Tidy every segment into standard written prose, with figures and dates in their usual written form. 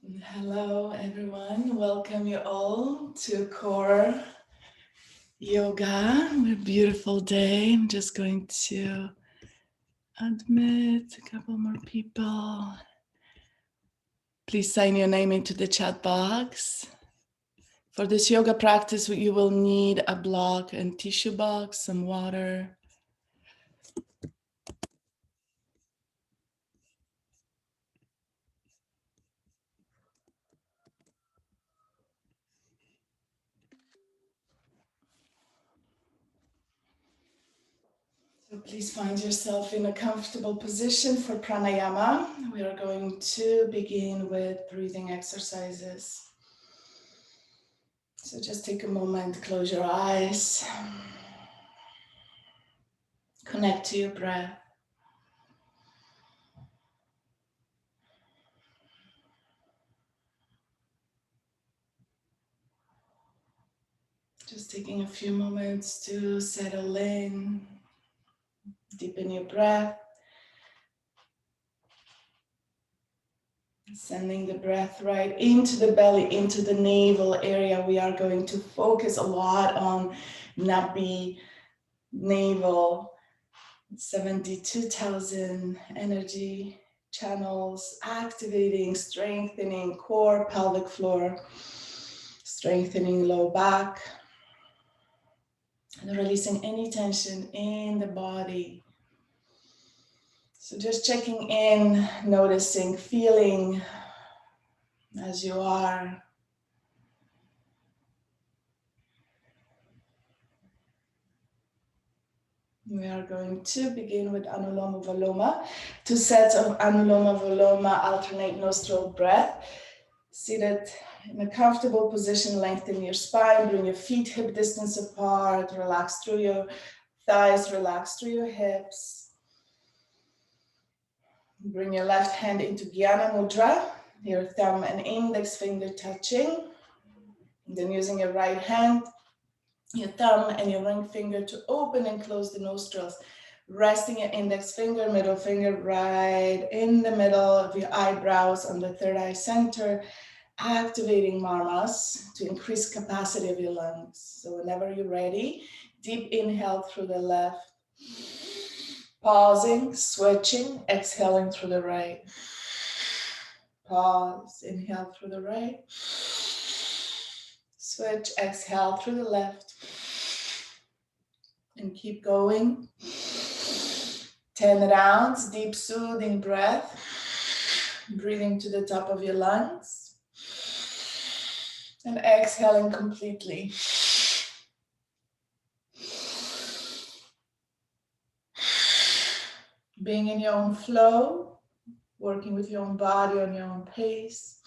Hello everyone, welcome you all to Core Yoga. What a beautiful day. I'm just going to admit a couple more people. Please sign your name into the chat box. For this yoga practice, you will need a block and tissue box, some water. So please find yourself in a comfortable position for pranayama. We are going to begin with breathing exercises. So just take a moment, close your eyes, connect to your breath. Just taking a few moments to settle in, deepen your breath. Sending the breath right into the belly, into the navel area. We are going to focus a lot on nabi, navel, 72,000 energy channels, activating, strengthening core, pelvic floor, strengthening low back, and releasing any tension in the body. So just checking in, noticing, feeling as you are. We are going to begin with Anuloma Viloma. 2 sets of Anuloma Viloma, alternate nostril breath. Seated in a comfortable position, lengthen your spine, bring your feet hip distance apart, relax through your thighs, relax through your hips. Bring your left hand into Jnana Mudra, your thumb and index finger touching. Then using your right hand, your thumb and your ring finger to open and close the nostrils. Resting your index finger, middle finger right in the middle of your eyebrows on the third eye center, activating marmas to increase capacity of your lungs. So whenever you're ready, deep inhale through the left, pausing, switching, exhaling through the right. Pause, inhale through the right. Switch, exhale through the left. And keep going. 10 rounds, deep soothing breath. Breathing to the top of your lungs. And exhaling completely. Being in your own flow, working with your own body on your own pace.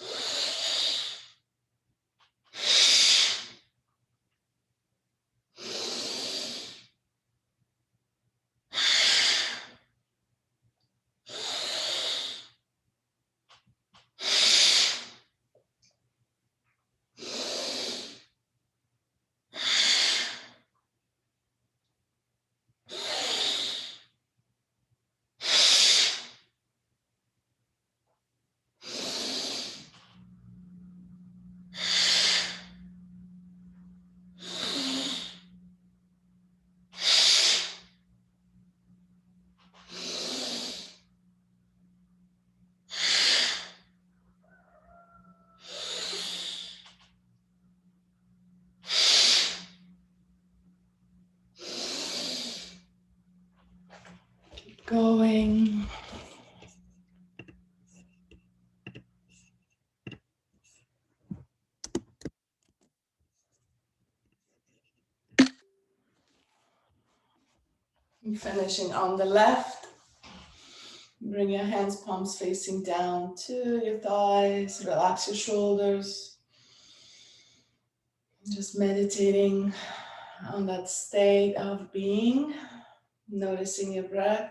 Going. And finishing on the left. Bring your hands, palms facing down to your thighs. Relax your shoulders. Just meditating on that state of being. Noticing your breath.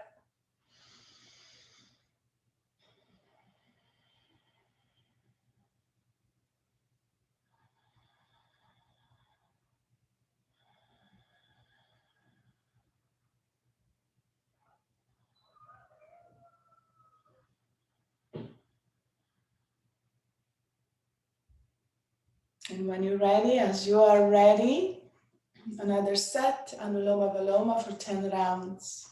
And when you're ready, as you are ready, another set, Anuloma Viloma for 10 rounds.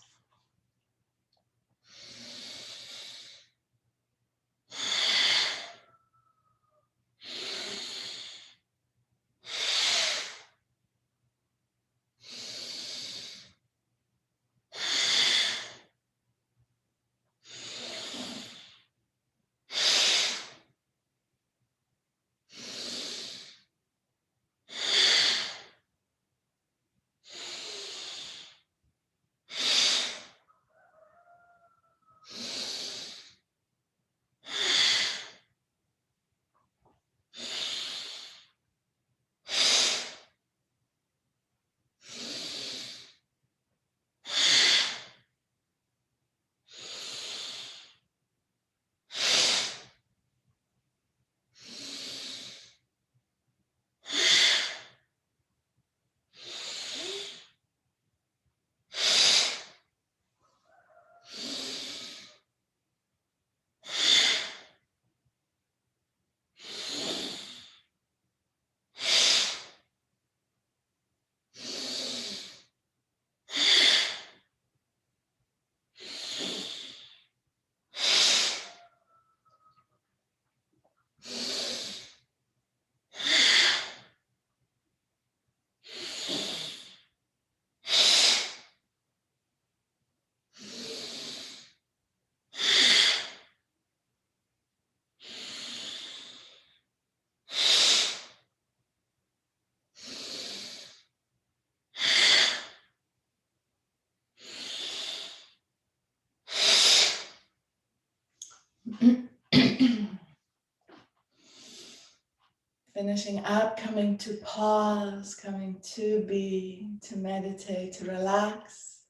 Finishing up, coming to pause, coming to be, to meditate, to relax,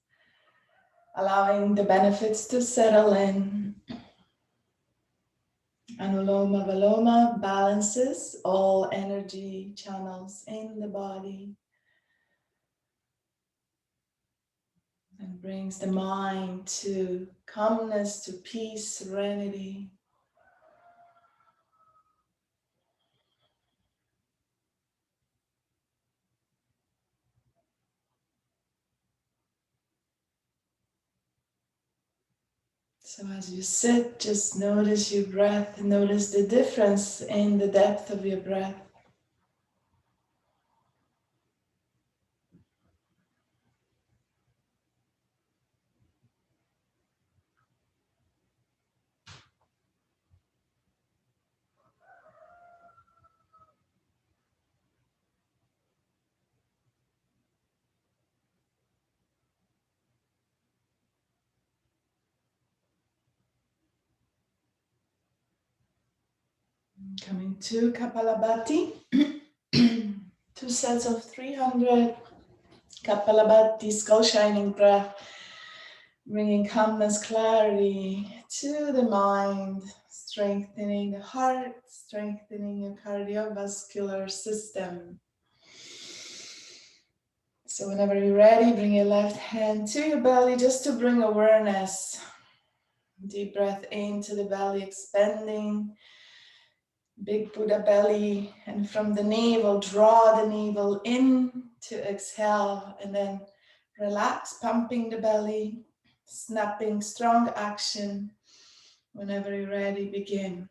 allowing the benefits to settle in. Anuloma Viloma balances all energy channels in the body and brings the mind to calmness, to peace, serenity. So as you sit, just notice your breath, notice the difference in the depth of your breath. Coming to Kapalabhati, 2 sets of 300 Kapalabhati, skull shining breath, bringing calmness, clarity to the mind, strengthening the heart, strengthening your cardiovascular system. So whenever you're ready, bring your left hand to your belly just to bring awareness. Deep breath into the belly, expanding. Big Buddha belly, and from the navel, draw the navel in to exhale, and then relax, pumping the belly, snapping, strong action. Whenever you're ready, begin.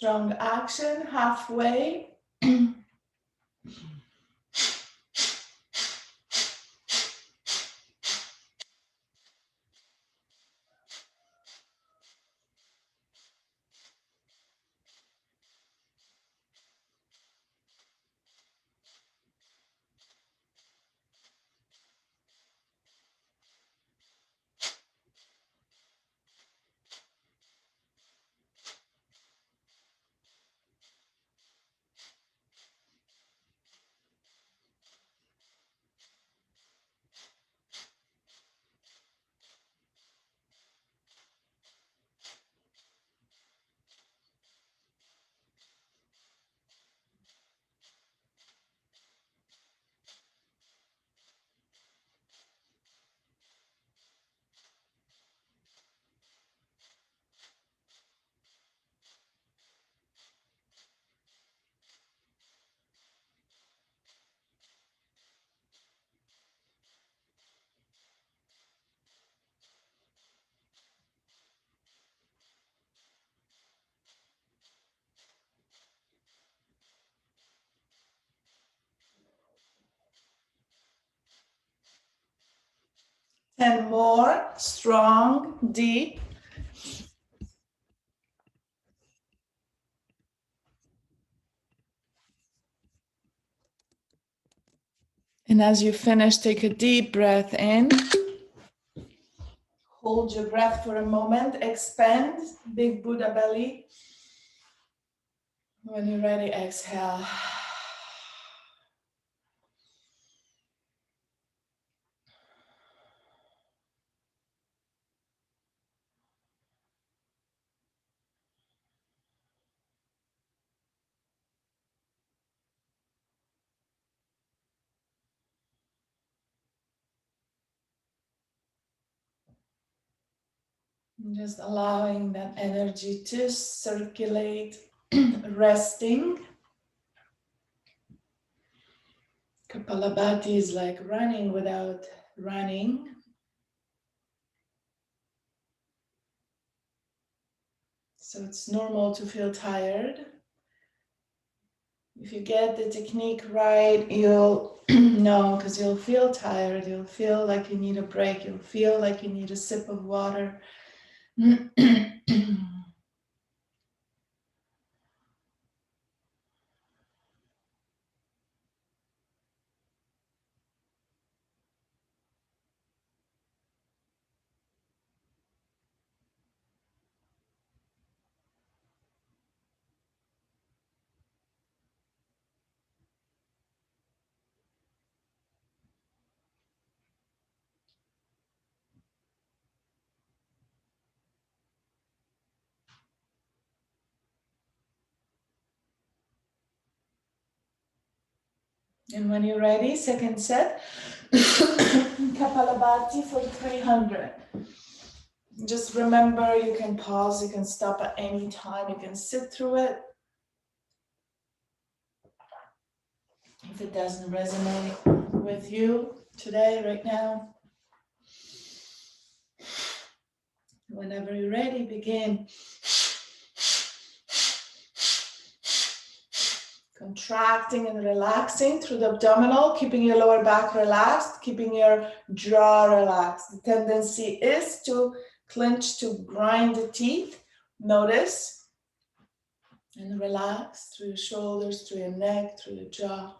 Strong action, halfway. 10 more, strong, deep. And as you finish, take a deep breath in. Hold your breath for a moment, expand, big Buddha belly. When you're ready, exhale. Just allowing that energy to circulate, resting. Kapalabhati is like running without running. So it's normal to feel tired. If you get the technique right, you'll know, because you'll feel tired. You'll feel like you need a break. You'll feel like you need a sip of water. And when you're ready, second set, Kapalabhati for 300. Just remember, you can pause, you can stop at any time, you can sit through it. If it doesn't resonate with you today, right now, whenever you're ready, begin. Contracting and relaxing through the abdominal, keeping your lower back relaxed, keeping your jaw relaxed. The tendency is to clench, to grind the teeth. Notice and relax through your shoulders, through your neck, through your jaw.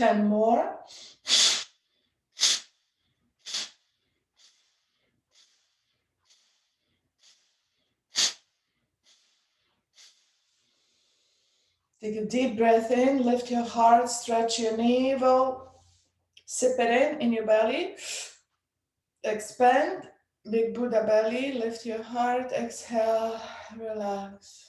10 more. Take a deep breath in, lift your heart, stretch your navel, sip it in your belly, expand, big Buddha belly, lift your heart, exhale, relax.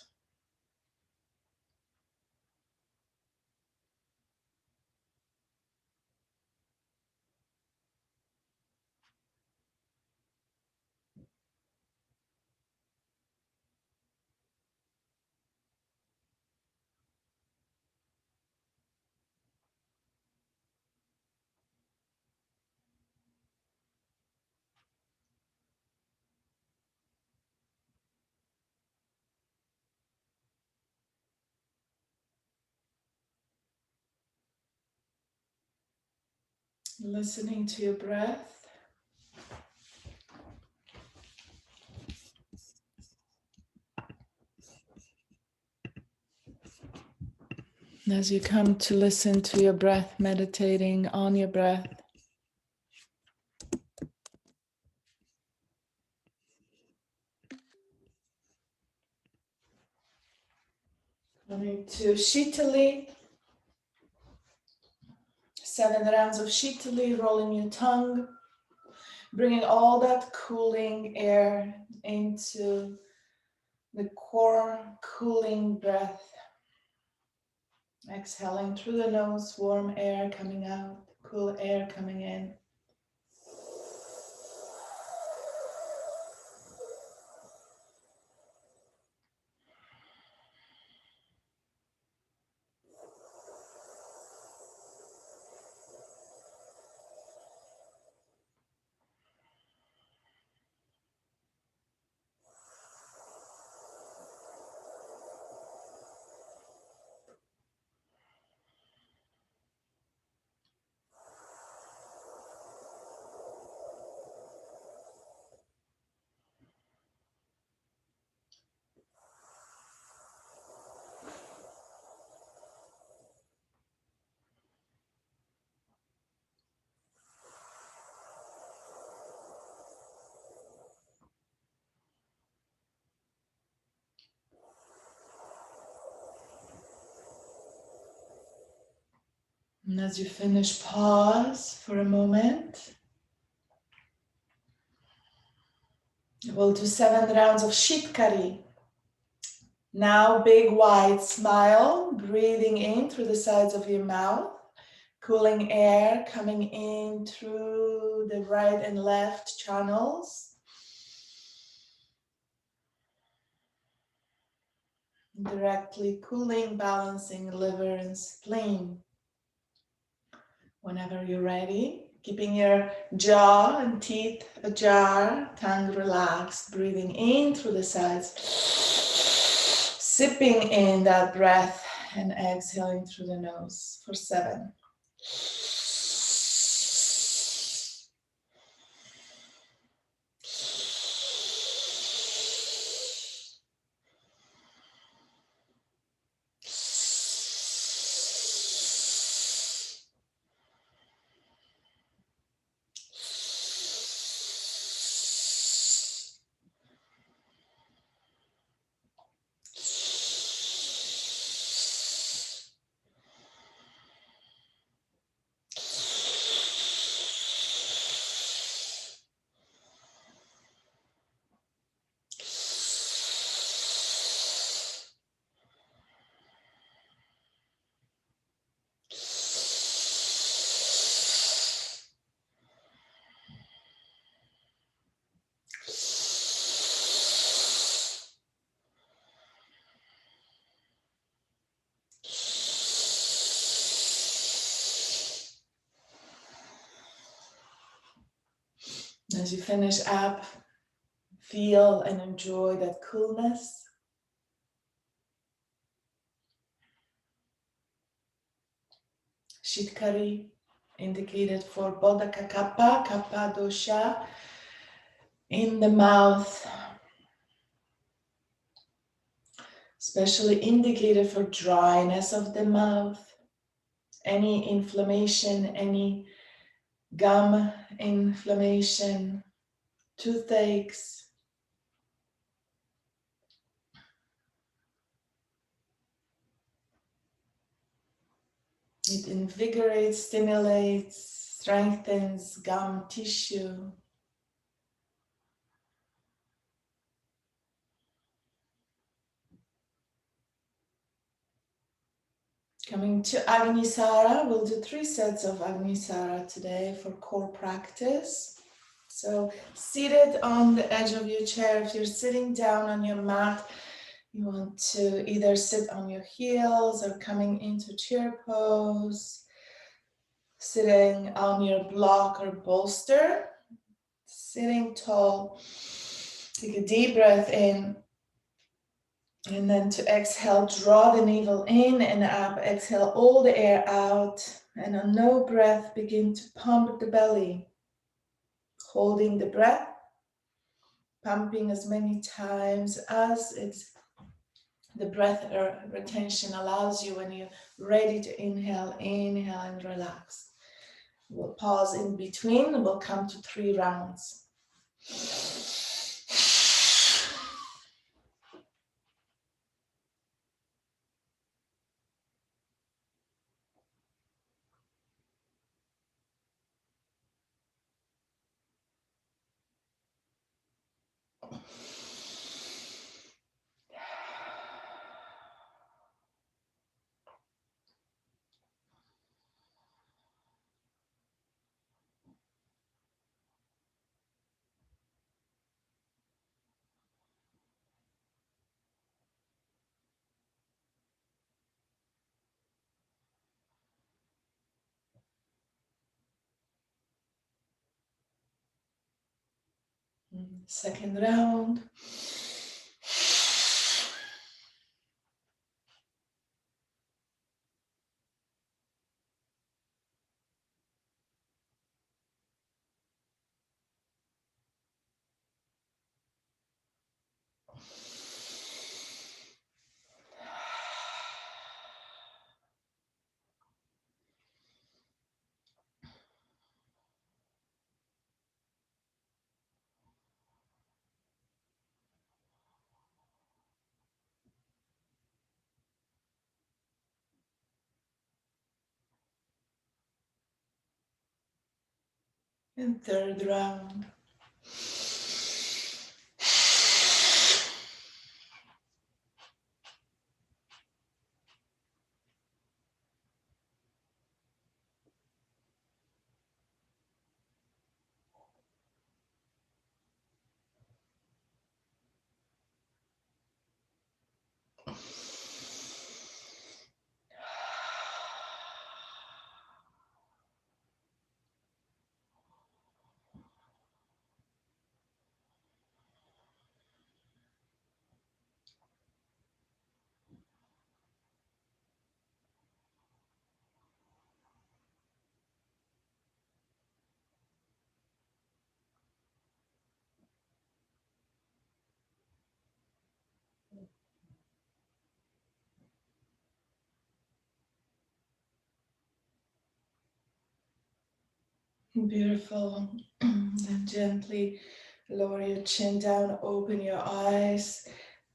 Listening to your breath. As you come to listen to your breath, meditating on your breath, coming to Shitali, 7 rounds of Shitali, rolling your tongue, bringing all that cooling air into the core, cooling breath. Exhaling through the nose, warm air coming out, cool air coming in. And as you finish, pause for a moment. We'll do 7 rounds of Shitkari. Now, big wide smile, breathing in through the sides of your mouth, cooling air coming in through the right and left channels. Directly cooling, balancing liver and spleen. Whenever you're ready, keeping your jaw and teeth ajar, tongue relaxed, breathing in through the sides, sipping in that breath and exhaling through the nose for 7. As you finish up, feel and enjoy that coolness. Shitkari, indicated for Bodhaka Kappa, Kappa dosha, in the mouth. Especially indicated for dryness of the mouth, any inflammation, any gum inflammation, toothaches. It invigorates, stimulates, strengthens gum tissue. Coming to Agnisara, we'll do 3 sets of Agnisara today for core practice. So seated on the edge of your chair, if you're sitting down on your mat, you want to either sit on your heels or coming into chair pose, sitting on your block or bolster, sitting tall. Take a deep breath in. And then to exhale, draw the navel in and up. Exhale all the air out. And on no breath, begin to pump the belly. Holding the breath, pumping as many times as the breath retention allows you. When you're ready to inhale, inhale and relax. We'll pause in between and we'll come to 3 rounds. Second round. And third round. Beautiful. Then gently lower your chin down, open your eyes,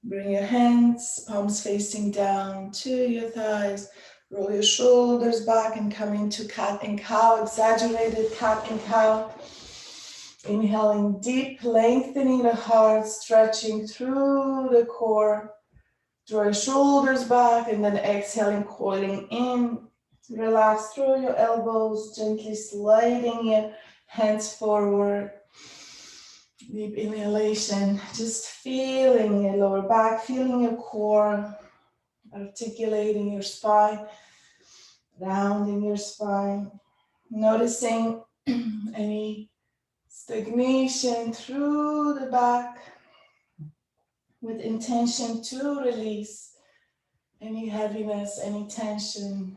bring your hands, palms facing down to your thighs, roll your shoulders back and come into cat and cow, exaggerated cat and cow. Inhaling deep, lengthening the heart, stretching through the core. Draw your shoulders back and then exhaling, coiling in. Relax through your elbows, gently sliding your hands forward. Deep inhalation, just feeling your lower back, feeling your core, articulating your spine, rounding your spine, noticing any stagnation through the back with intention to release any heaviness, any tension.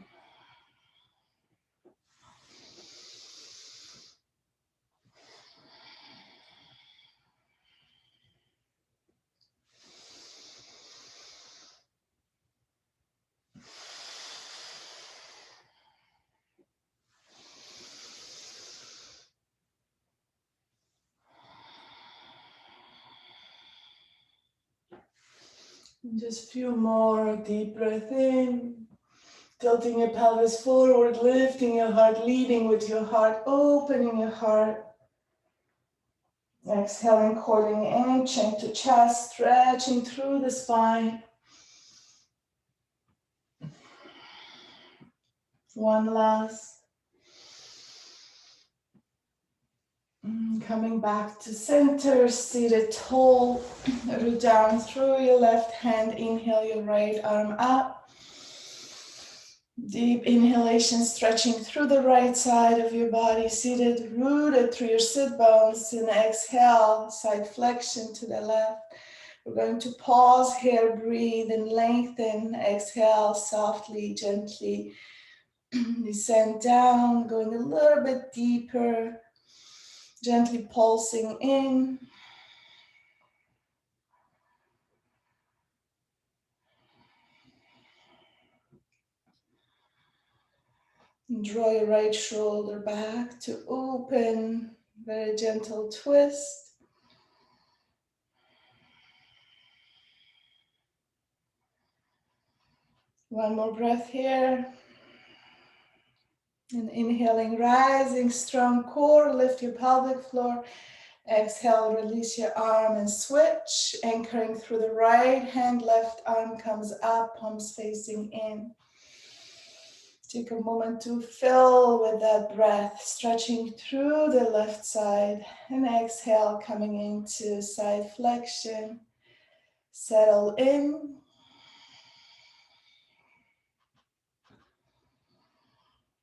Just a few more. Deep breath in. Tilting your pelvis forward, lifting your heart, leading with your heart, opening your heart. Exhaling, coiling in, chin to chest, stretching through the spine. One last. Coming back to center, seated tall. Root down through your left hand. Inhale your right arm up. Deep inhalation, stretching through the right side of your body. Seated, rooted through your sit bones. And exhale, side flexion to the left. We're going to pause here, breathe and lengthen. Exhale, softly, gently. Descend down, going a little bit deeper. Gently pulsing in. Draw your right shoulder back to open. Very gentle twist. One more breath here. And inhaling, rising, strong core. Lift your pelvic floor. Exhale, release your arm and switch. Anchoring through the right hand, left arm comes up, palms facing in. Take a moment to fill with that breath, stretching through the left side. And exhale, coming into side flexion. Settle in.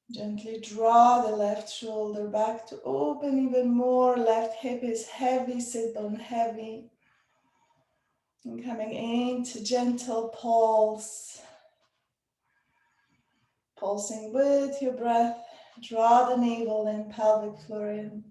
Gently draw the left shoulder back to open even more. Left hip is heavy, sit bone heavy. And coming into gentle pulse. Pulsing with your breath. Draw the navel and pelvic floor in.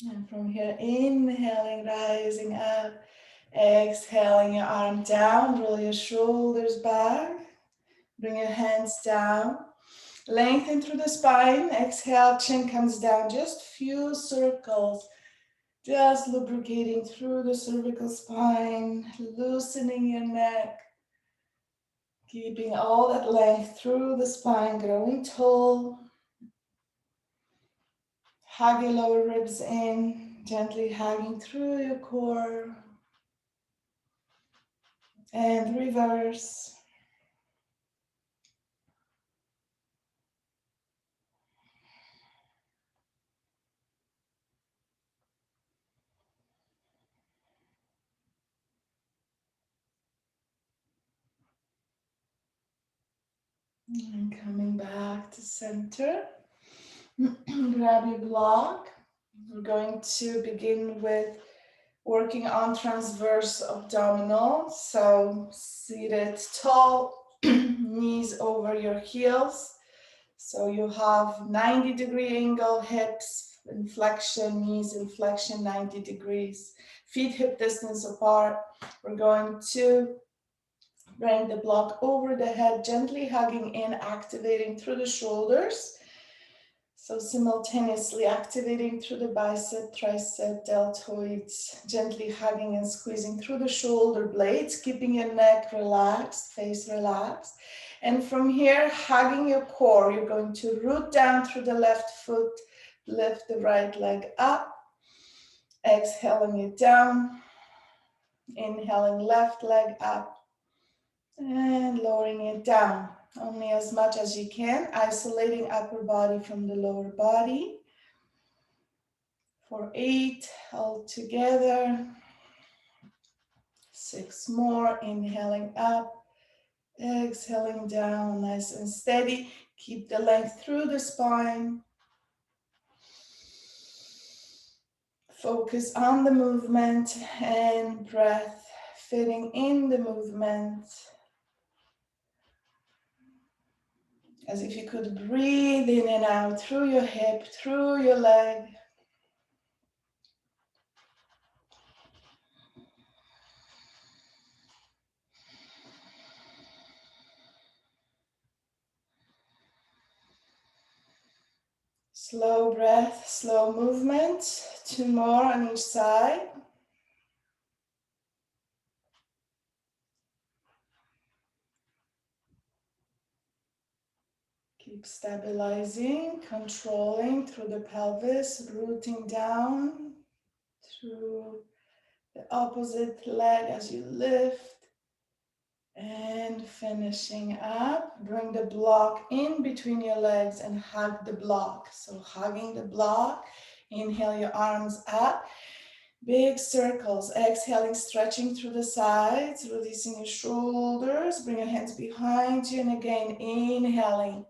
And from here, inhaling, rising up. Exhaling your arm down, roll your shoulders back. Bring your hands down. Lengthen through the spine. Exhale, chin comes down. Just few circles. Just lubricating through the cervical spine. Loosening your neck. Keeping all that length through the spine. Growing tall. Hug your lower ribs in. Gently hugging through your core. And reverse. And coming back to center. Grab your block. We're going to begin with working on transverse abdominal. So seated tall, knees over your heels. So you have 90-degree angle, hips inflection, knees inflection 90 degrees. Feet hip distance apart. We're going to bring the block over the head, gently hugging in, activating through the shoulders. So simultaneously activating through the bicep, tricep, deltoids, gently hugging and squeezing through the shoulder blades, keeping your neck relaxed, face relaxed. And from here, hugging your core, you're going to root down through the left foot, lift the right leg up, exhaling it down, inhaling left leg up, and lowering it down. Only as much as you can, isolating upper body from the lower body. For 8 all together. 6 more, inhaling up, exhaling down, nice and steady. Keep the length through the spine. Focus on the movement and breath, fitting in the movement. As if you could breathe in and out through your hip, through your leg. Slow breath, slow movement. 2 more on each side. Keep stabilizing, controlling through the pelvis, rooting down through the opposite leg as you lift. And finishing up, bring the block in between your legs and hug the block. So hugging the block, inhale your arms up, big circles, exhaling, stretching through the sides, releasing your shoulders, bring your hands behind you, and again, inhaling.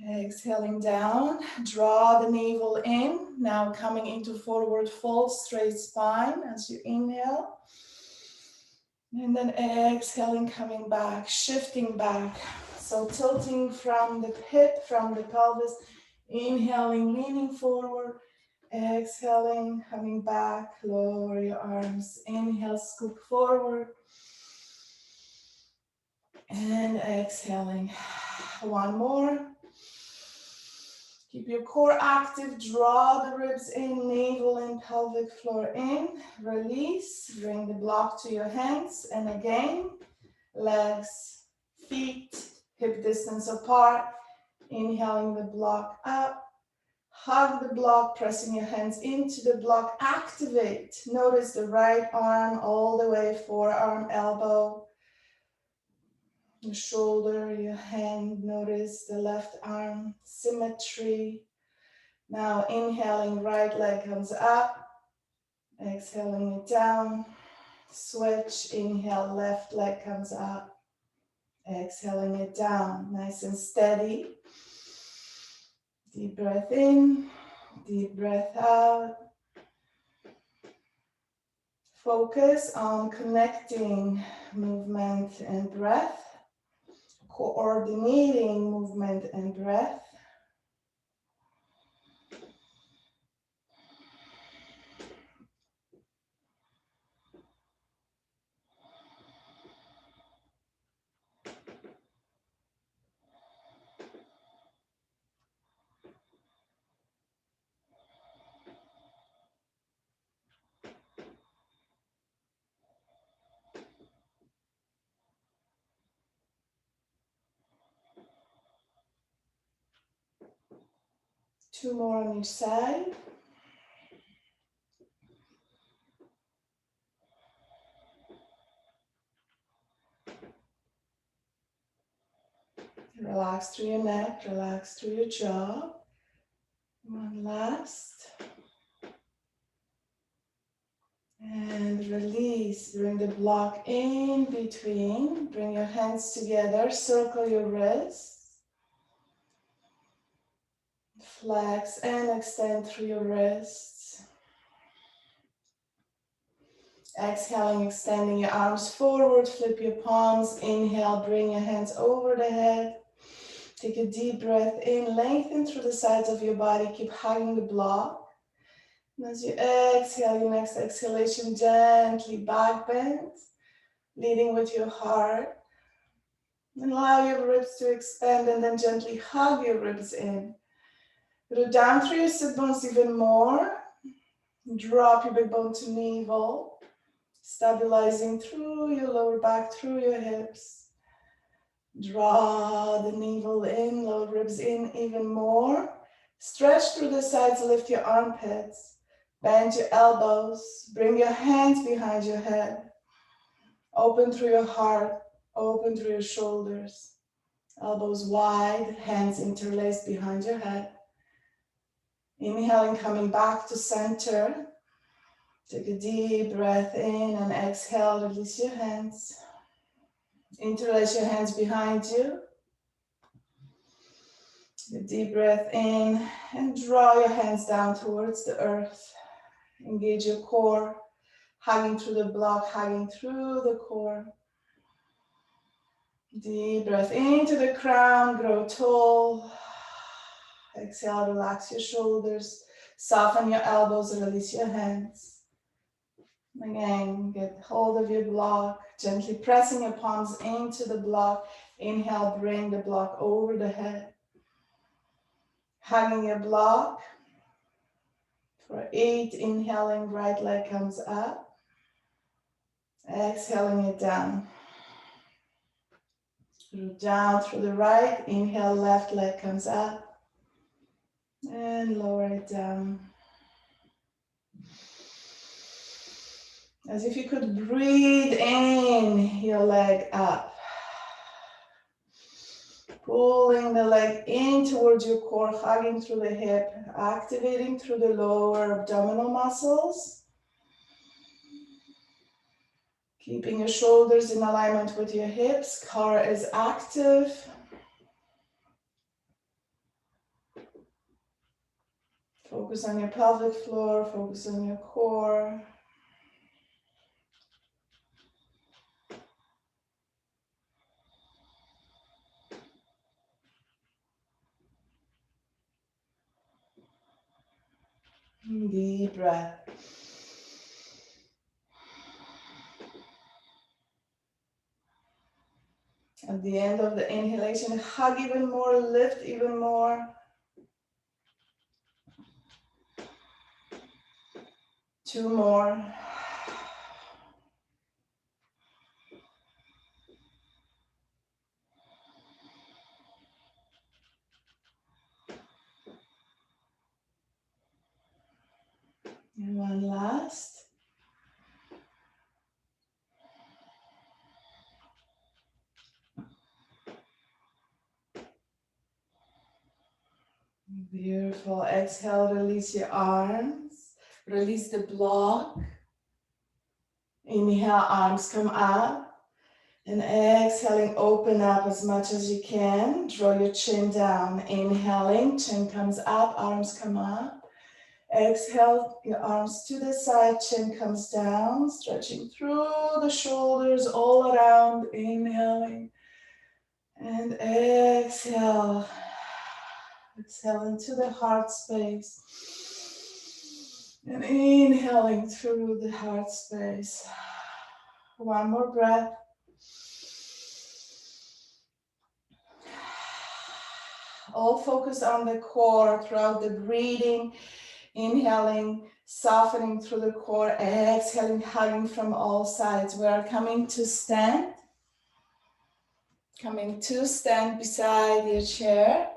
Exhaling down, draw the navel in, now coming into forward fold, straight spine as you inhale. And then exhaling, coming back, shifting back. So tilting from the hip, from the pelvis, inhaling, leaning forward, exhaling, coming back, lower your arms. Inhale, scoop forward. And exhaling. One more. Keep your core active, draw the ribs in, navel and pelvic floor in, release, bring the block to your hands, and again, legs, feet, hip distance apart, inhaling the block up, hug the block, pressing your hands into the block, activate, notice the right arm all the way, forearm, elbow, your shoulder, your hand, notice the left arm, symmetry. Now inhaling, right leg comes up, exhaling it down, switch, inhale, left leg comes up, exhaling it down, nice and steady. Deep breath in, deep breath out. Focus on connecting movement and breath, coordinating movement and breath. Two more on each side. Relax through your neck, relax through your jaw. One last. And release, bring the block in between, bring your hands together, circle your wrists. Flex and extend through your wrists. Exhaling, extending your arms forward, flip your palms, inhale, bring your hands over the head. Take a deep breath in, lengthen through the sides of your body, keep hugging the block. And as you exhale, your next exhalation, gently back bend, leading with your heart. And allow your ribs to expand and then gently hug your ribs in. Go down through your sit bones even more. Drop your big bone to navel. Stabilizing through your lower back, through your hips. Draw the navel in, lower ribs in even more. Stretch through the sides, lift your armpits. Bend your elbows. Bring your hands behind your head. Open through your heart. Open through your shoulders. Elbows wide, hands interlaced behind your head. Inhaling, coming back to center. Take a deep breath in and exhale, release your hands. Interlace your hands behind you. A deep breath in and draw your hands down towards the earth. Engage your core, hugging through the block, hugging through the core. Deep breath into the crown, grow tall. Exhale, relax your shoulders, soften your elbows, release your hands. Again, get hold of your block, gently pressing your palms into the block. Inhale, bring the block over the head. Hugging your block. For 8, inhaling, right leg comes up. Exhaling it down. Root down through the right. Inhale, left leg comes up. And lower it down. As if you could breathe in your leg up. Pulling the leg in towards your core, hugging through the hip, activating through the lower abdominal muscles. Keeping your shoulders in alignment with your hips. Core is active. Focus on your pelvic floor, focus on your core. Deep breath. At the end of the inhalation, hug even more, lift even more. 2 more. And one last. Beautiful. Exhale, release your arms. Release the block. Inhale, arms come up. And exhaling, open up as much as you can. Draw your chin down. Inhaling, chin comes up, arms come up. Exhale, your arms to the side, chin comes down. Stretching through the shoulders all around. Inhaling. And exhale. Exhale into the heart space. And inhaling through the heart space. One more breath. All focus on the core throughout the breathing. Inhaling, softening through the core. Exhaling, hugging from all sides. We are coming to stand. Coming to stand beside your chair.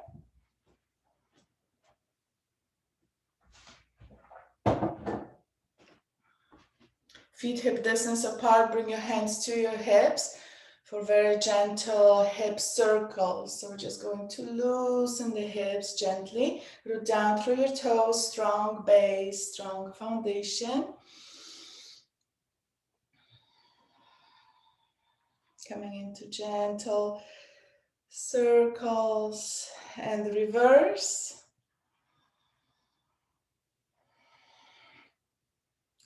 Feet hip distance apart, bring your hands to your hips for very gentle hip circles. So we're just going to loosen the hips gently. Root down through your toes, strong base, strong foundation. Coming into gentle circles and reverse.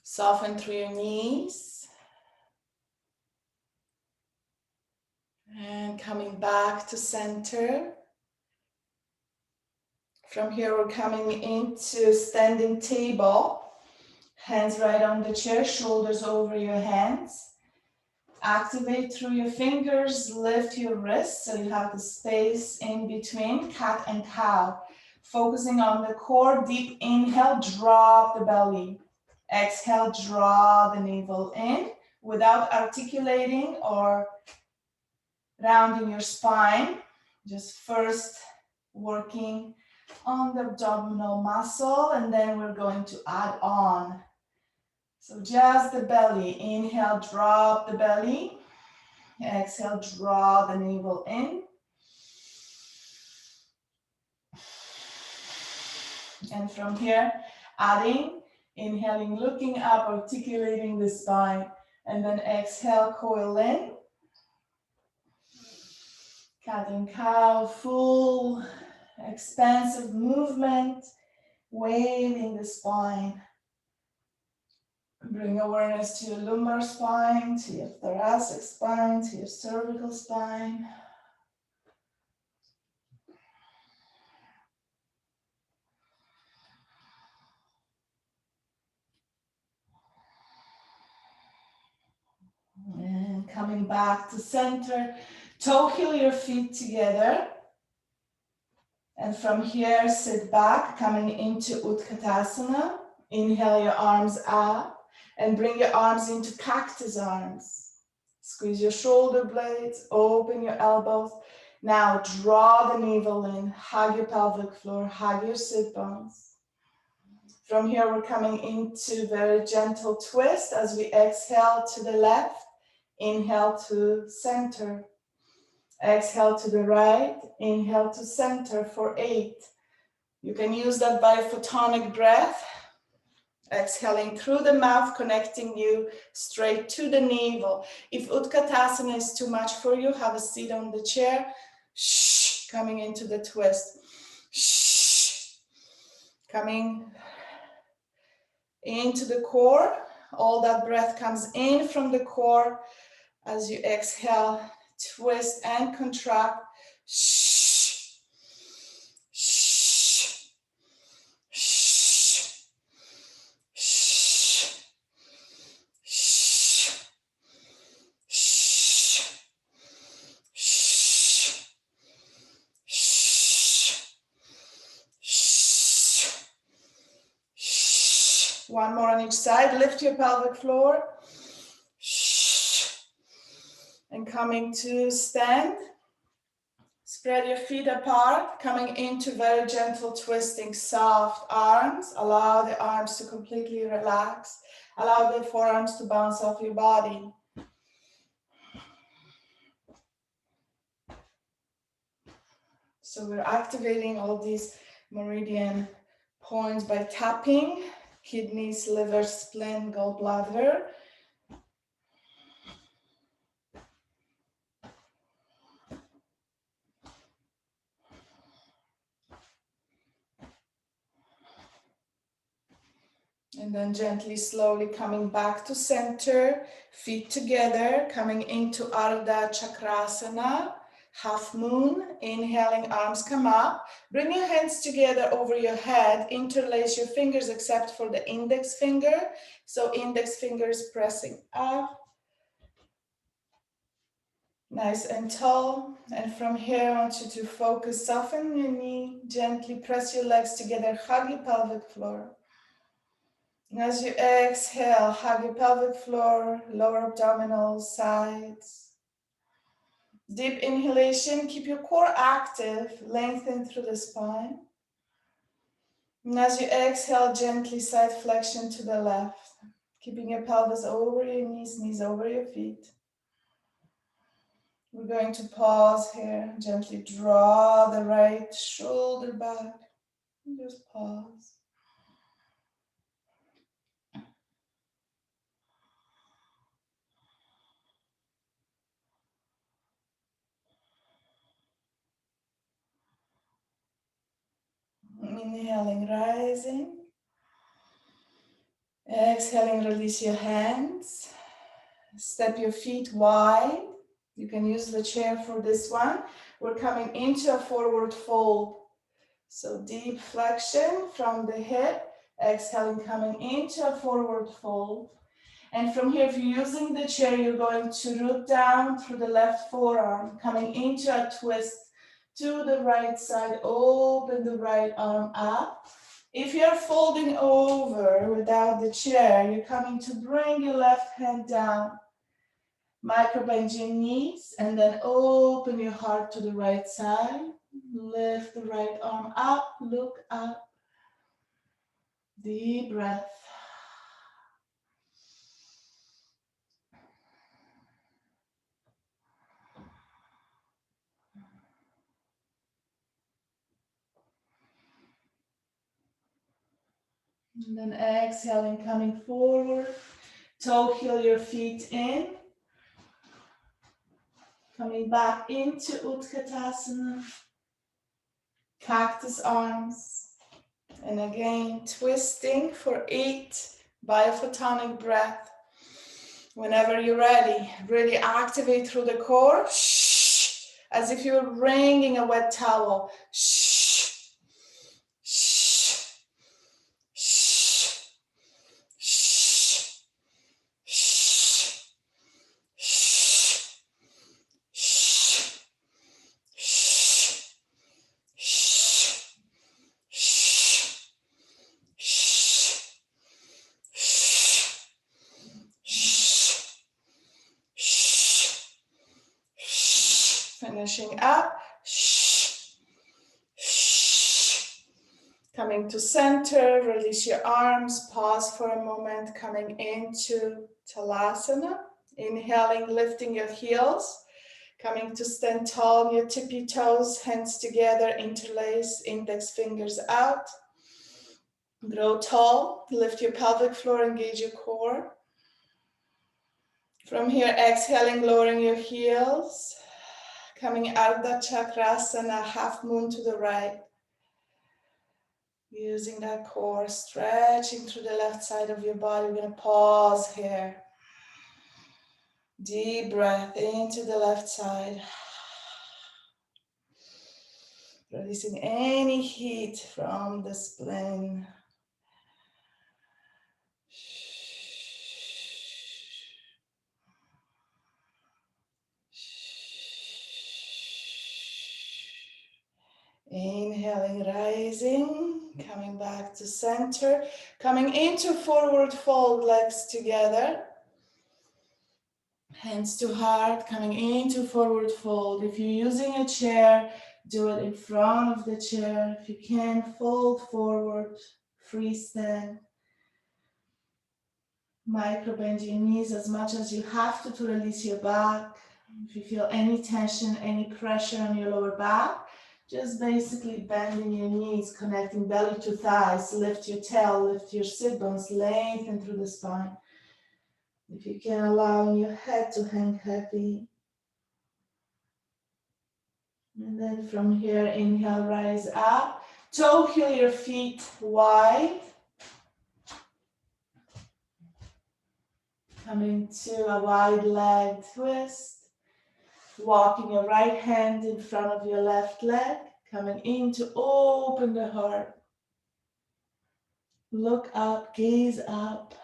Soften through your knees. And coming back to center. From here, we're coming into standing table. Hands right on the chair, shoulders over your hands. Activate through your fingers, lift your wrists so you have the space in between, cat and cow. Focusing on the core, deep inhale, drop the belly. Exhale, draw the navel in without articulating or rounding your spine. Just first working on the abdominal muscle, and then we're going to add on. So just the belly. Inhale, drop the belly. Exhale, draw the navel in. And from here, adding, inhaling, looking up, articulating the spine. And then exhale, coil in. Cat and cow, full expansive movement, waving the spine. Bring awareness to your lumbar spine, to your thoracic spine, to your cervical spine. And coming back to center, toe heel your feet together. And from here, sit back, coming into Utkatasana. Inhale your arms up and bring your arms into cactus arms. Squeeze your shoulder blades, open your elbows. Now draw the navel in, hug your pelvic floor, hug your sit bones. From here, we're coming into very gentle twist as we exhale to the left, inhale to center. Exhale to the right, inhale to center for 8. You can use that biphotonic breath, exhaling through the mouth, connecting you straight to the navel. If Utkatasana is too much for you, have a seat on the chair. Shh, coming into the twist. Shh, coming into the core. All that breath comes in from the core as you exhale, twist and contract. Shh, shh, shh, shh, shh, shh, shh, shh, shh. One more on each side. Lift your pelvic floor. Shh. And coming to stand. Spread your feet apart, coming into very gentle twisting, soft arms. Allow the arms to completely relax. Allow the forearms to bounce off your body. So we're activating all these meridian points by tapping kidneys, liver, spleen, gallbladder. And then gently, slowly coming back to center, feet together, coming into Ardha Chakrasana, half moon. Inhaling, arms come up. Bring your hands together over your head. Interlace your fingers except for the index finger. So index finger is pressing up. Nice and tall. And from here, I want you to focus, soften your knee, gently press your legs together, hug your pelvic floor. And as you exhale, hug your pelvic floor, lower abdominals, sides. Deep inhalation, keep your core active, lengthen through the spine. And as you exhale, gently side flexion to the left, keeping your pelvis over your knees, knees over your feet. We're going to pause here, gently draw the right shoulder back, and just pause. Inhaling, rising. Exhaling, release your hands. Step your feet wide. You can use the chair for this one. We're coming into a forward fold. So deep flexion from the hip. Exhaling, coming into a forward fold. And from here, if you're using the chair, you're going to root down through the left forearm, coming into a twist to the right side. Open the right arm up. If you're folding over without the chair, you're coming to bring your left hand down. Micro-bend your knees and then open your heart to the right side. Lift the right arm up, look up. Deep breath. And then exhaling, coming forward. Toe heel your feet in. Coming back into Utkatasana. Cactus arms. And again, twisting for 8 biophotonic breath. Whenever you're ready, really activate through the core. Shh, as if you're wringing a wet towel. Shh, shh, shh, shh, shh, shh, shh, shh, shh, Finishing up. Shh. Shh. Coming to center, release your arms, pause for a moment, coming into Talasana. Inhaling, lifting your heels. Coming to stand tall on your tippy toes, hands together, interlace, index fingers out. Grow tall, lift your pelvic floor, engage your core. From here, exhaling, lowering your heels. Coming Ardha Chakrasana, half moon to the right. Using that core, stretching through the left side of your body. We're going to pause here. Deep breath into the left side. Releasing any heat from the spleen. Inhaling, rising, coming back to center, coming into forward fold, legs together. Hands to heart, coming into forward fold. If you're using a chair, do it in front of the chair. If you can, fold forward, freestand. Micro bend your knees as much as you have to release your back. If you feel any tension, any pressure on your lower back, just basically bending your knees, connecting belly to thighs. Lift your tail, lift your sit bones, lengthen through the spine. If you can, allowing your head to hang heavy. And then from here, inhale, rise up. Toe heel your feet wide. Coming to a wide leg twist. Walking your right hand in front of your left leg. Coming in to open the heart. Look up, gaze up.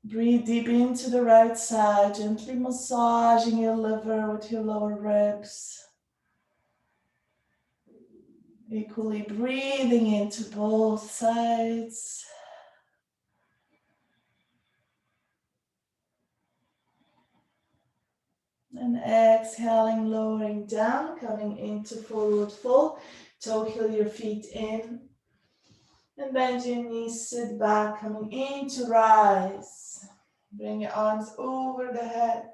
Breathe deep into the right side, gently massaging your liver with your lower ribs. Equally breathing into both sides. And exhaling, lowering down, coming into forward fold. Toe heel your feet in. And bend your knees, sit back, coming into rise. Bring your arms over the head.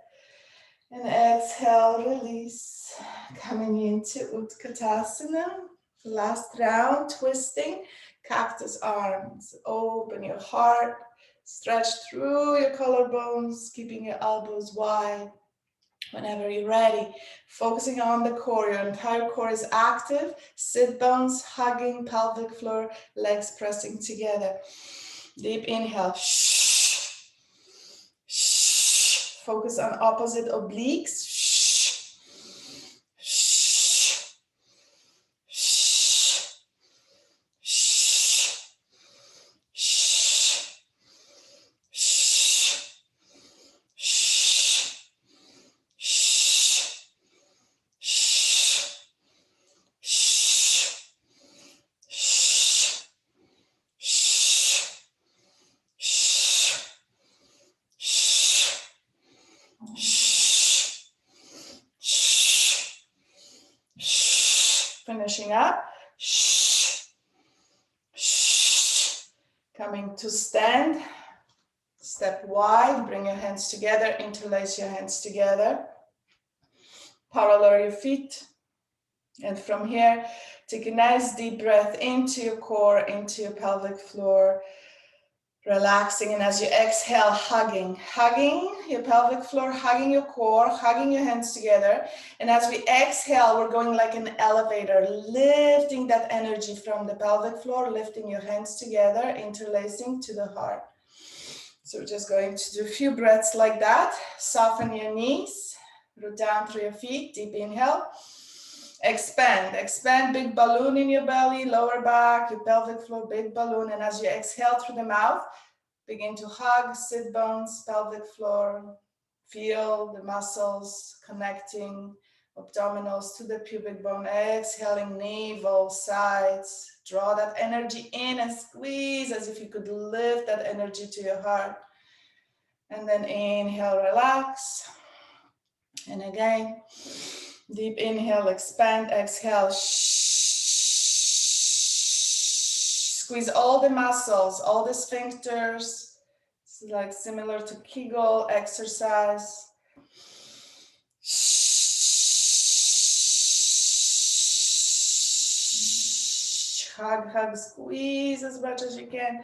And exhale, release. Coming into Utkatasana. Last round, twisting. Cactus arms. Open your heart. Stretch through your collarbones, keeping your elbows wide. Whenever you're ready, focusing on the core, your entire core is active. Sit bones hugging, pelvic floor, legs pressing together. Deep inhale. Shh. Shh. Focus on opposite obliques. Shh. Shh. Shh. Shh. Shh. Finishing up. Shh. Shh. Coming to stand. Step wide. Bring your hands together. Interlace your hands together. Parallel your feet. And from here, take a nice deep breath into your core, into your pelvic floor. Relaxing, and as you exhale, hugging your pelvic floor, hugging your core, hugging your hands together. And as we exhale, we're going like an elevator, lifting that energy from the pelvic floor, lifting your hands together, interlacing to the heart. So we're just going to do a few breaths like that. Soften your knees, root down through your feet, deep inhale. Expand, big balloon in your belly, lower back, your pelvic floor, big balloon. And as you exhale through the mouth, begin to hug, sit bones, pelvic floor. Feel the muscles connecting, abdominals to the pubic bone. Exhaling, navel, sides. Draw that energy in and squeeze as if you could lift that energy to your heart. And then inhale, relax. And again, deep inhale, expand, exhale. Squeeze all the muscles, all the sphincters. It's like similar to Kegel exercise. Hug, hug, squeeze as much as you can.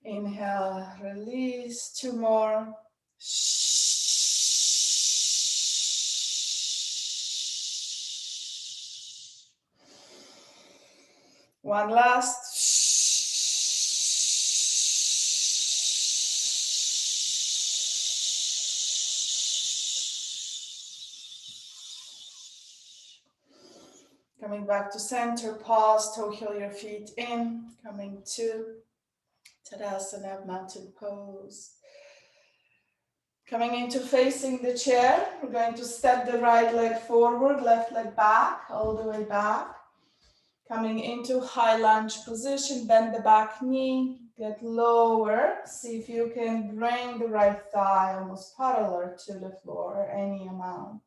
Inhale, release, 2 more. One last. Coming back to center, pause, toe heel your feet in. Coming to Tadasana, mountain pose. Coming into facing the chair, we're going to step the right leg forward, left leg back, all the way back. Coming into high lunge position, bend the back knee, get lower. See if you can bring the right thigh almost parallel to the floor, any amount.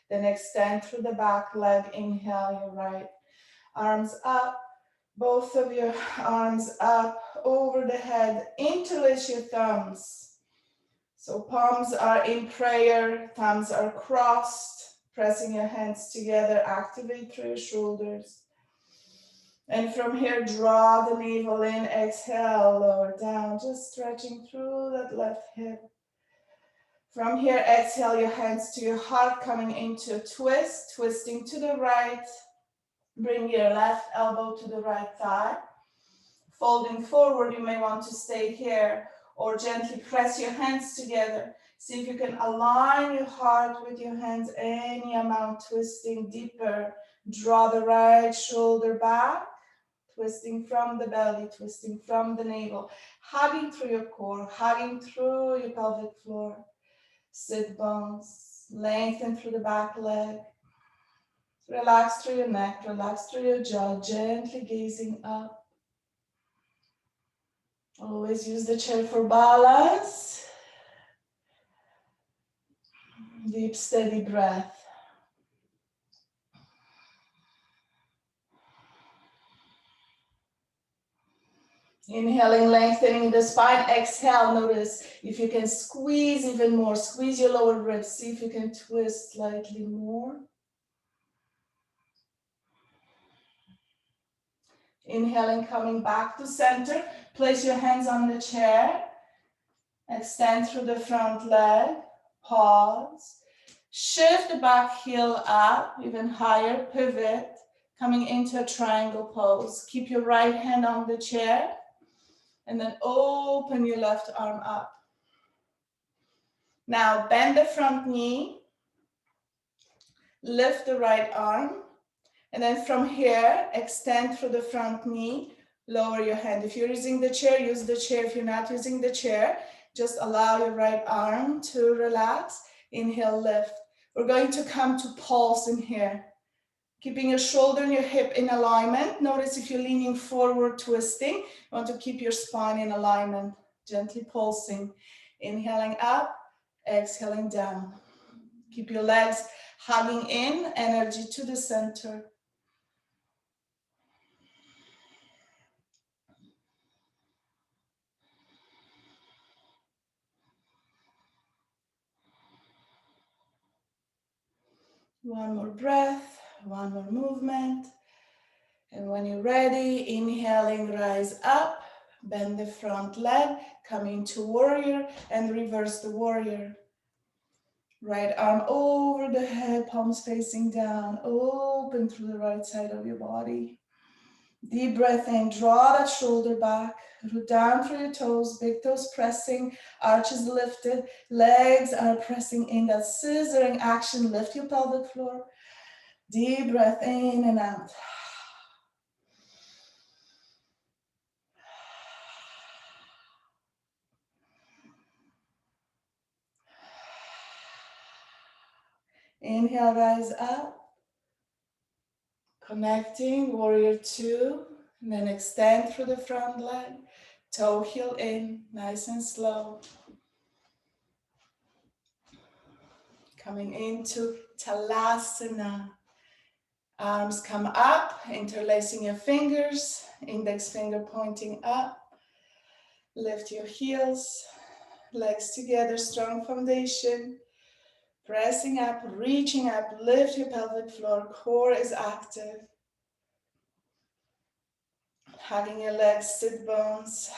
Then extend through the back leg, inhale your right arms up, both of your arms up over the head, interlace your thumbs. So palms are in prayer, thumbs are crossed, pressing your hands together, activate through your shoulders. And from here, draw the navel in, exhale, lower down, just stretching through that left hip. From here, exhale your hands to your heart, coming into a twist, twisting to the right. Bring your left elbow to the right thigh. Folding forward, you may want to stay here or gently press your hands together. See if you can align your heart with your hands, any amount, twisting deeper. Draw the right shoulder back, twisting from the belly, twisting from the navel, hugging through your core, hugging through your pelvic floor. Sit bones, lengthen through the back leg. Relax through your neck, relax through your jaw, gently gazing up. Always use the chair for balance. Deep, steady breath. Inhaling, lengthening the spine. Exhale, notice if you can squeeze even more. Squeeze your lower ribs. See if you can twist slightly more. Inhaling, coming back to center. Place your hands on the chair. Extend through the front leg. Pause. Shift the back heel up, even higher. Pivot. Coming into a triangle pose. Keep your right hand on the chair. And then open your left arm up. Now bend the front knee. Lift the right arm. And then from here, extend through the front knee. Lower your hand. If you're using the chair, use the chair. If you're not using the chair, just allow your right arm to relax. Inhale, lift. We're going to come to pulse in here. Keeping your shoulder and your hip in alignment. Notice if you're leaning forward, twisting, you want to keep your spine in alignment. Gently pulsing. Inhaling up, exhaling down. Keep your legs hugging in, energy to the center. One more breath, one more movement. And when you're ready, inhaling, rise up, bend the front leg, come into warrior and reverse the warrior. Right arm over the head, palms facing down, open through the right side of your body. Deep breath in, draw that shoulder back, root down through your toes, big toes pressing, arches lifted, legs are pressing in, that scissoring action, lift your pelvic floor. Deep breath in and out. Inhale, rise up. Connecting, warrior two, and then extend through the front leg, toe heel in, nice and slow. Coming into Talasana. Arms come up, interlacing your fingers, index finger pointing up. Lift your heels, legs together, strong foundation. Pressing up, reaching up, lift your pelvic floor, core is active. Hugging your legs, sit bones.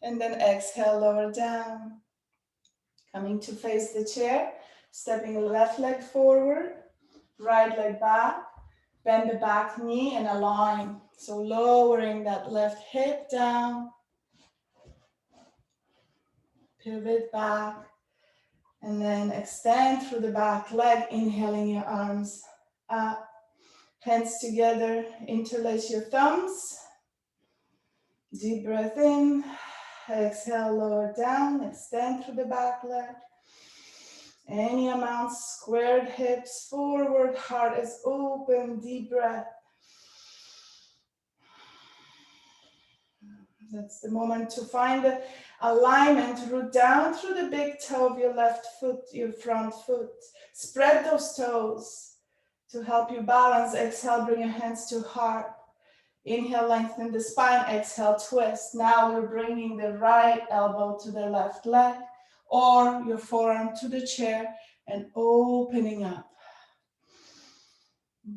And then exhale, lower down. Coming to face the chair, stepping left leg forward, right leg back, bend the back knee and align. So lowering that left hip down, pivot back, and then extend through the back leg, inhaling your arms up, hands together, interlace your thumbs. Deep breath in, exhale, lower down, extend through the back leg. Any amount, squared hips forward, heart is open, deep breath. That's the moment to find the alignment, root down through the big toe of your left foot, your front foot. Spread those toes to help you balance. Exhale, bring your hands to heart. Inhale, lengthen the spine, exhale, twist. Now we're bringing the right elbow to the left leg or your forearm to the chair and opening up.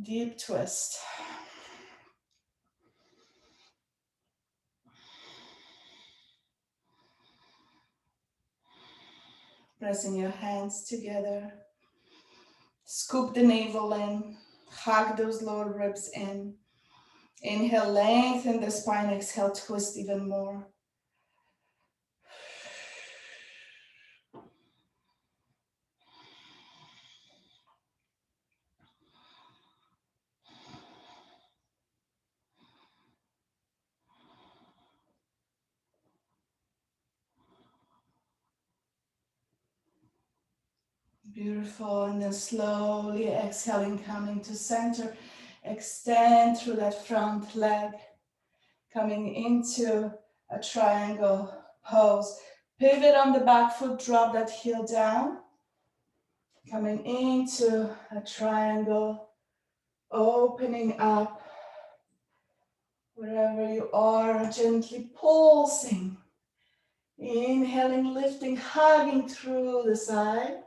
Deep twist. Pressing your hands together. Scoop the navel in. Hug those lower ribs in. Inhale, lengthen the spine. Exhale, twist even more. Beautiful. And then slowly exhaling, coming to center. Extend through that front leg. Coming into a triangle pose. Pivot on the back foot, drop that heel down. Coming into a triangle, opening up. Wherever you are, gently pulsing. Inhaling, lifting, hugging through the side.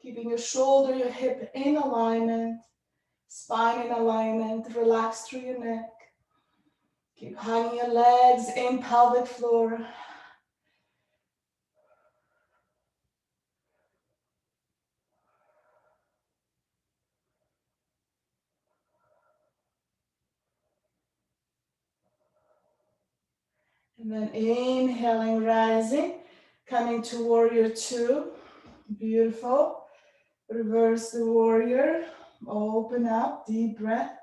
Keeping your shoulder, your hip in alignment. Spine in alignment. Relax through your neck. Keep hugging your legs in pelvic floor. And then inhaling, rising, coming to warrior two. Beautiful. Reverse the warrior. Open up, deep breath.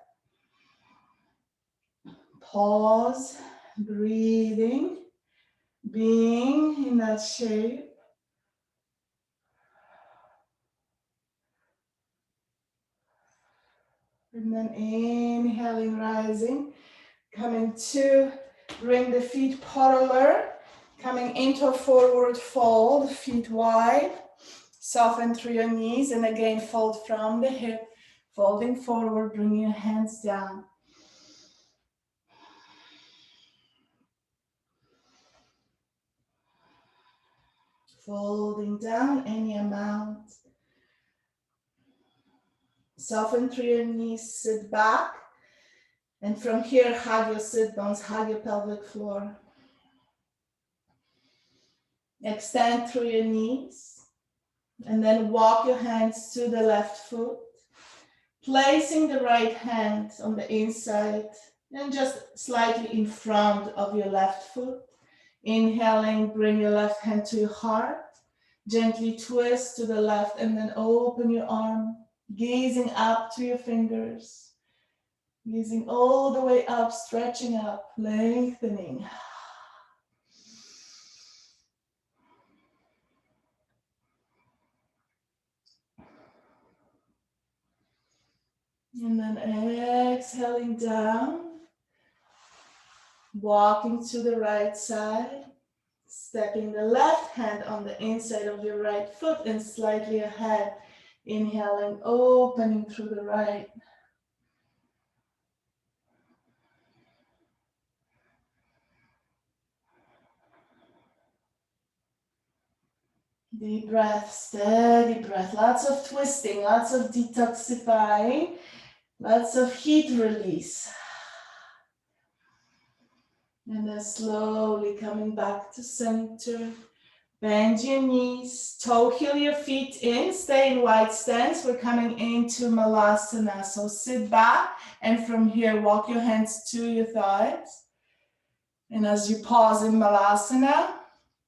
Pause, breathing, being in that shape. And then inhaling, rising, coming to bring the feet parallel, coming into a forward fold, feet wide, soften through your knees, and again fold from the hip, folding forward, bring your hands down. Folding down any amount. Soften through your knees, sit back. And from here, hug your sit bones, hug your pelvic floor. Extend through your knees. And then walk your hands to the left foot. Placing the right hand on the inside and just slightly in front of your left foot. Inhaling, bring your left hand to your heart. Gently twist to the left and then open your arm, gazing up to your fingers. Gazing all the way up, stretching up, lengthening. And then exhaling down, walking to the right side, Stepping the left hand on the inside of your right foot and slightly ahead. Inhaling, opening through the right. Deep breath, steady breath. Lots of twisting, lots of detoxifying, lots of heat release. And then slowly coming back to center. Bend your knees, toe heel your feet in, stay in wide stance. We're coming into Malasana. So sit back and from here walk your hands to your thighs. And as you pause in Malasana,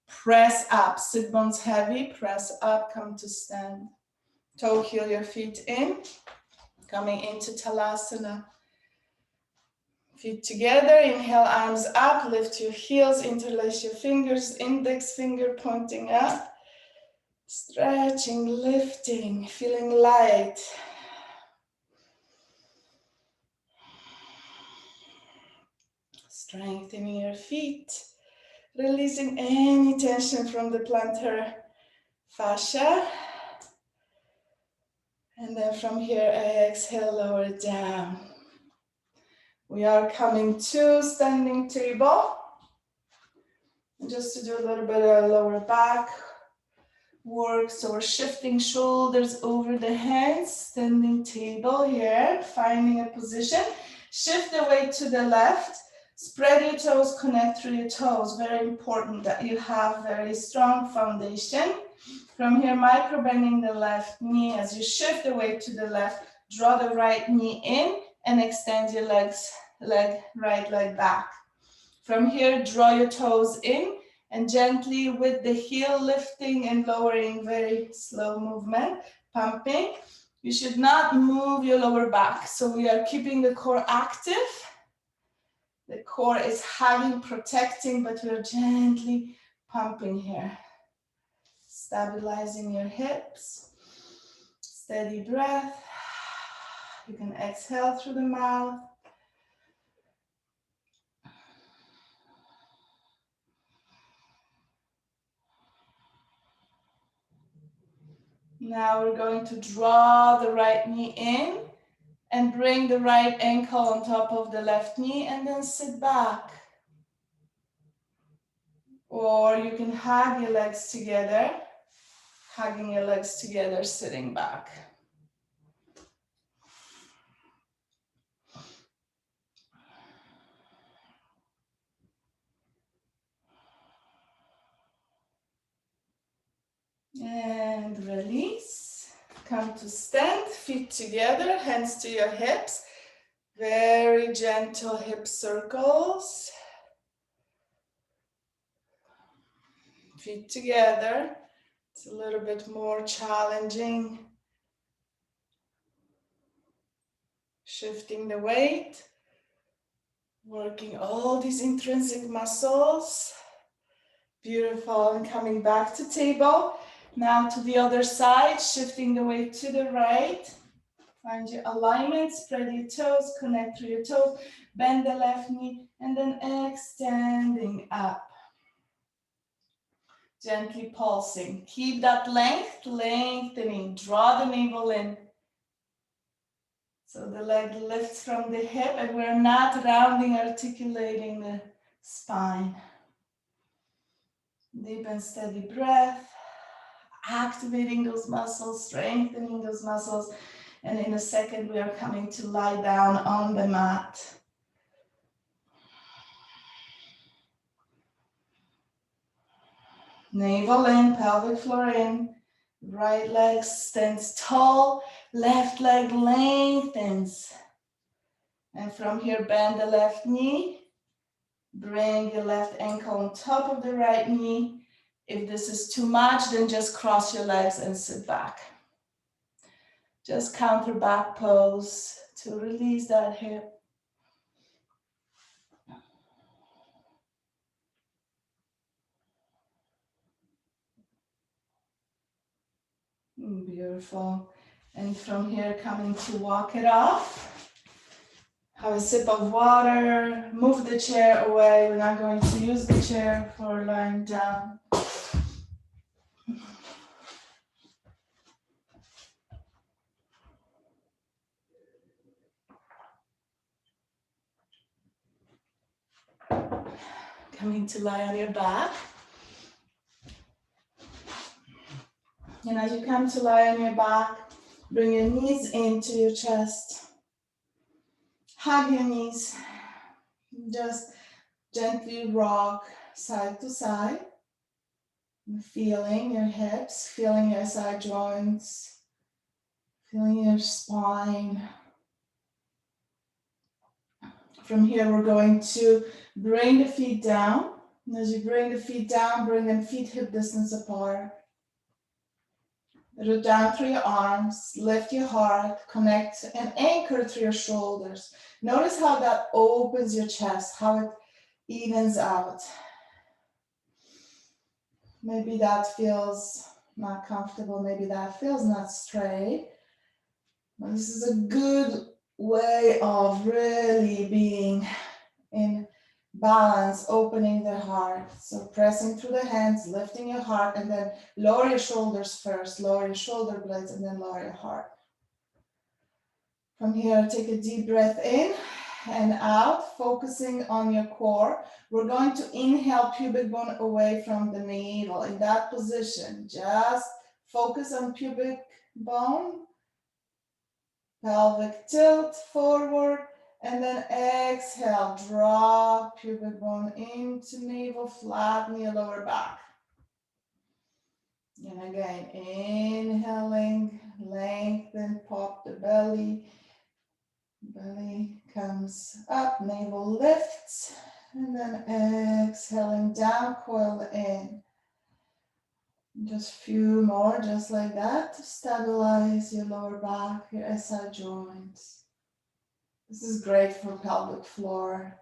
press up, sit bones heavy, press up, come to stand. Toe heel your feet in, coming into Talasana. Feet together, inhale, arms up, lift your heels, interlace your fingers, index finger pointing up. Stretching, lifting, feeling light. Strengthening your feet. Releasing any tension from the plantar fascia. And then from here, exhale, lower down. We are coming to standing table. And just to do a little bit of lower back work. So we're shifting shoulders over the hands, standing table here, finding a position. Shift the weight to the left. Spread your toes, connect through your toes. Very important that you have very strong foundation. From here, micro bending the left knee. As you shift the weight to the left, draw the right knee in and extend your right leg back. From here, draw your toes in and gently with the heel lifting and lowering, very slow movement, pumping. You should not move your lower back. So we are keeping the core active. The core is hugging, protecting, but we're gently pumping here. Stabilizing your hips. Steady breath. You can exhale through the mouth. Now we're going to draw the right knee in and bring the right ankle on top of the left knee and then sit back. Or you can hug your legs together, hugging your legs together, sitting back. And release. Come to stand, feet together, hands to your hips. Very gentle hip circles. Feet together. It's a little bit more challenging. Shifting the weight. Working all these intrinsic muscles. Beautiful. And coming back to table. Now to the other side, shifting the weight to the right. Find your alignment, spread your toes, connect through your toes, bend the left knee, and then extending up. Gently pulsing. Keep that length, lengthening. Draw the navel in. So the leg lifts from the hip, and we're not rounding, articulating the spine. Deep and steady breath. Activating those muscles, strengthening those muscles. And in a second, we are coming to lie down on the mat. Navel in, pelvic floor in. Right leg stands tall, left leg lengthens. And from here, bend the left knee. Bring your left ankle on top of the right knee. If this is too much, then just cross your legs and sit back. Just counter back pose to release that hip. Beautiful. And from here, coming to walk it off. Have a sip of water, move the chair away. We're not going to use the chair for lying down. Coming to lie on your back. And as you come to lie on your back, bring your knees into your chest. Hug your knees. Just gently rock side to side. Feeling your hips, feeling your side joints, feeling your spine. From here, we're going to bring the feet down. And as you bring the feet down, bring them feet hip distance apart. Root down through your arms, lift your heart, connect and anchor through your shoulders. Notice how that opens your chest, how it evens out. Maybe that feels not comfortable, maybe that feels not straight. But this is a good way of really being in balance, opening the heart. So pressing through the hands, lifting your heart, and then lower your shoulders first, lower your shoulder blades, and then lower your heart. From here, take a deep breath in and out, focusing on your core. We're going to inhale pubic bone away from the navel. In that position, just focus on pubic bone, pelvic tilt forward, and then exhale, drop pubic bone into navel, flatten your lower back. And again, inhaling, lengthen, pop the belly. Belly comes up, navel lifts, and then exhaling down, coil in. Just a few more, just like that, to stabilize your lower back, your SI joints. This is great for pelvic floor.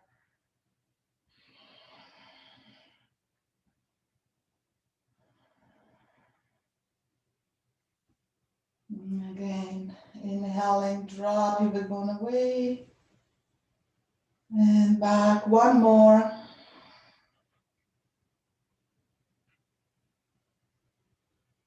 And again, inhaling, drop your big bone away. And back, one more.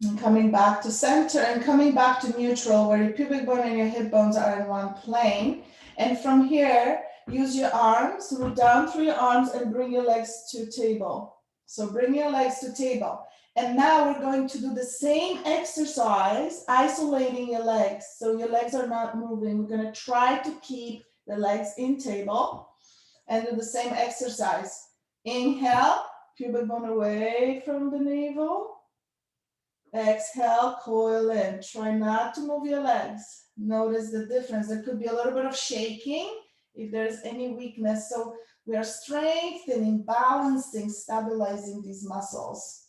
And coming back to center and coming back to neutral, where your pubic bone and your hip bones are in one plane. And from here, use your arms, root down through your arms and bring your legs to table. So bring your legs to table. And now we're going to do the same exercise, isolating your legs. So your legs are not moving. We're going to try to keep the legs in table and do the same exercise. Inhale, pubic bone away from the navel. Exhale, coil in. Try not to move your legs. Notice the difference. There could be a little bit of shaking if there's any weakness. So we are strengthening, balancing, stabilizing these muscles.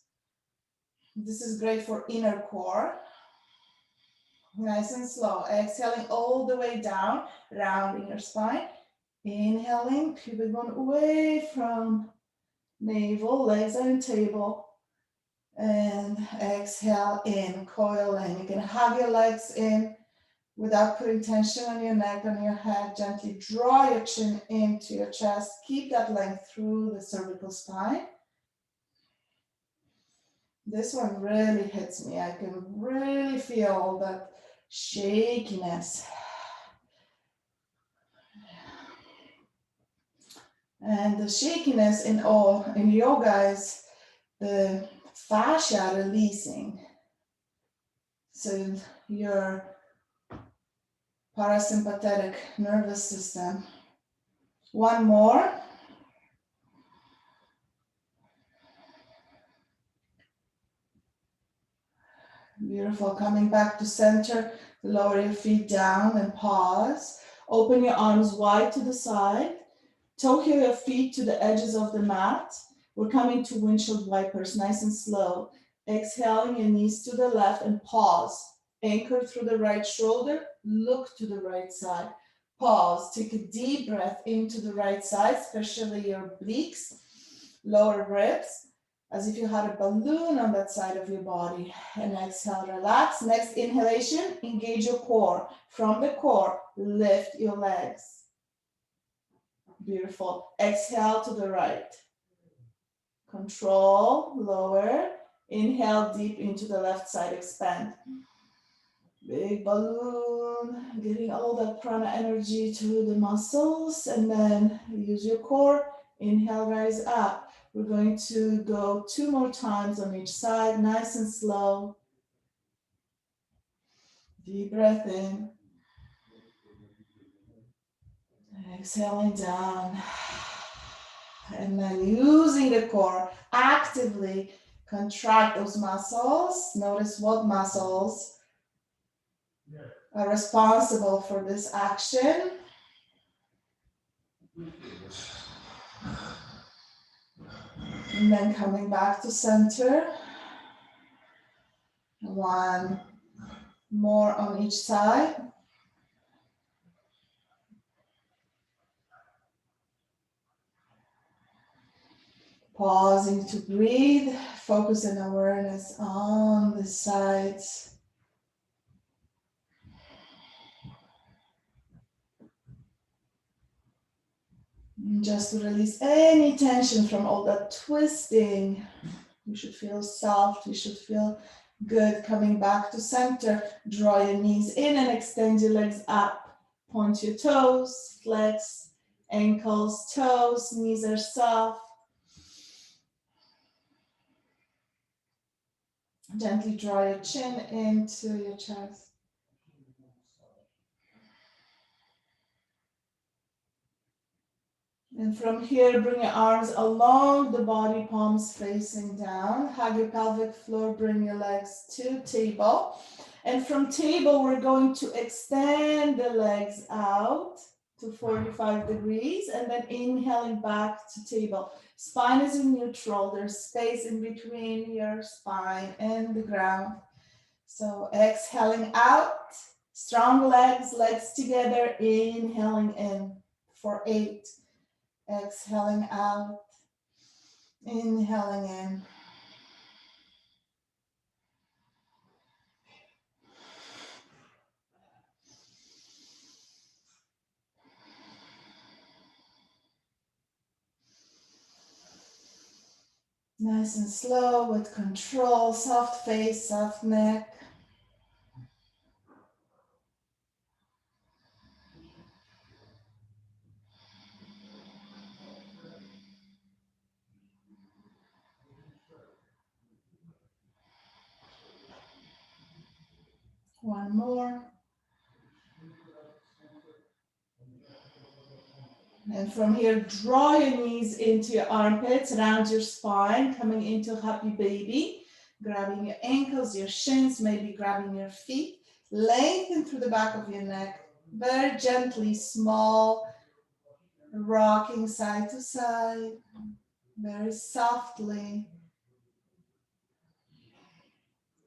This is great for inner core. Nice and slow. Exhaling all the way down, rounding your spine. Inhaling, pubic bone away from navel, legs are in table. And exhale in, coil in. You can hug your legs in without putting tension on your neck, on your head. Gently draw your chin into your chest. Keep that length through the cervical spine. This one really hits me. I can really feel that shakiness. And the shakiness in yoga is the fascia releasing. So your parasympathetic nervous system. One more. Beautiful. Coming back to center, lower your feet down and pause. Open your arms wide to the side. Toe heel your feet to the edges of the mat. We're coming to windshield wipers, nice and slow. Exhaling your knees to the left and pause. Anchor through the right shoulder, look to the right side. Pause, take a deep breath into the right side, especially your obliques, lower ribs, as if you had a balloon on that side of your body. And exhale, relax. Next inhalation, engage your core. From the core, lift your legs. Beautiful. Exhale to the right. Control, lower. Inhale deep into the left side, expand. Big balloon, getting all that prana energy to the muscles, and then use your core. Inhale, rise up. We're going to go 2 more times on each side, nice and slow. Deep breath in. Exhaling down. And then using the core, actively contract those muscles. Notice what muscles are responsible for this action. And then coming back to center. 1 more on each side. Pausing to breathe, focus and awareness on the sides. And just to release any tension from all that twisting. You should feel soft, you should feel good. Coming back to center, draw your knees in and extend your legs up. Point your toes, flex, ankles, toes, knees are soft. Gently draw your chin into your chest. And from here, bring your arms along the body, palms facing down. Hug your pelvic floor, bring your legs to table. And from table, we're going to extend the legs out to 45 degrees and then inhaling back to table. Spine is in neutral. There's space in between your spine and the ground. So exhaling out, strong legs, legs together, inhaling in for 8. Exhaling out, inhaling in. Nice and slow with control, soft face, soft neck. One more. And from here, draw your knees into your armpits, round your spine, coming into happy baby. Grabbing your ankles, your shins, maybe grabbing your feet. Lengthen through the back of your neck. Very gently, small, rocking side to side. Very softly.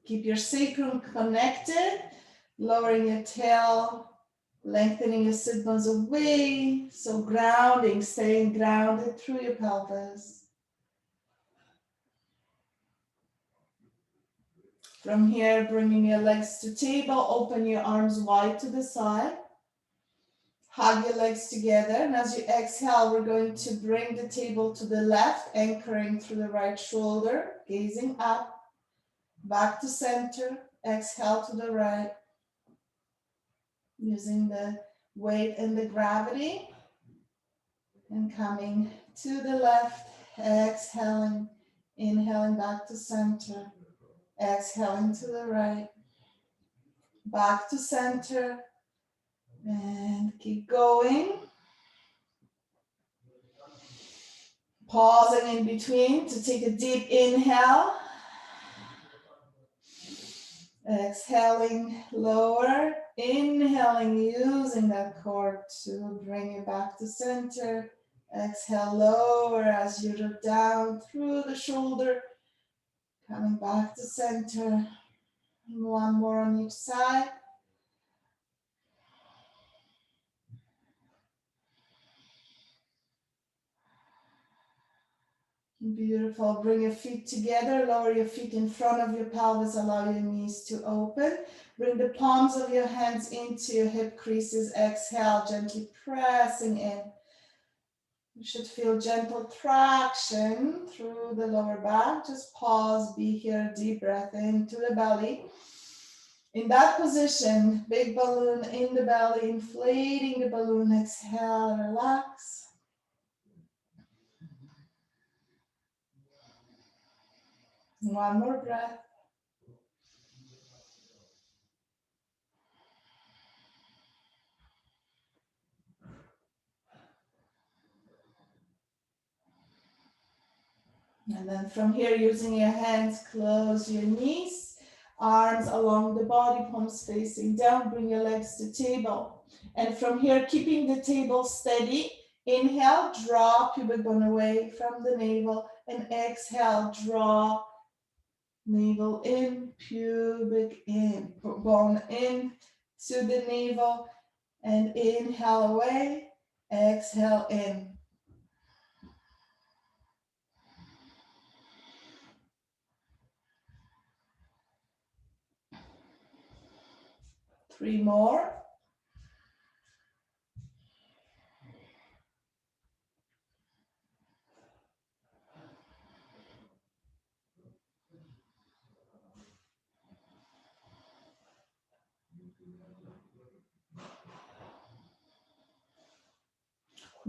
Keep your sacrum connected, lowering your tail, lengthening your sit bones away. So grounding, staying grounded through your pelvis. From here, bringing your legs to table, open your arms wide to the side. Hug your legs together. And as you exhale, we're going to bring the table to the left, anchoring through the right shoulder, gazing up, back to center. Exhale to the right. Using the weight and the gravity. And coming to the left, exhaling, inhaling back to center, exhaling to the right, back to center, and keep going. Pausing in between to take a deep inhale. Exhaling lower, inhaling, using that core to bring you back to center. Exhale lower as you root down through the shoulder, coming back to center. One more on each side. Beautiful. Bring your feet together, lower your feet in front of your pelvis, allow your knees to open. Bring the palms of your hands into your hip creases. Exhale, gently pressing in. You should feel gentle traction through the lower back. Just pause, be here, deep breath into the belly. In that position, big balloon in the belly, inflating the balloon. Exhale, relax. One more breath. And then from here, using your hands, close your knees, arms along the body, palms facing down, bring your legs to table. And from here, keeping the table steady, inhale, draw pubic bone away from the navel, and exhale, draw navel in, pubic in, bone in to the navel, and inhale away, exhale in. Three more.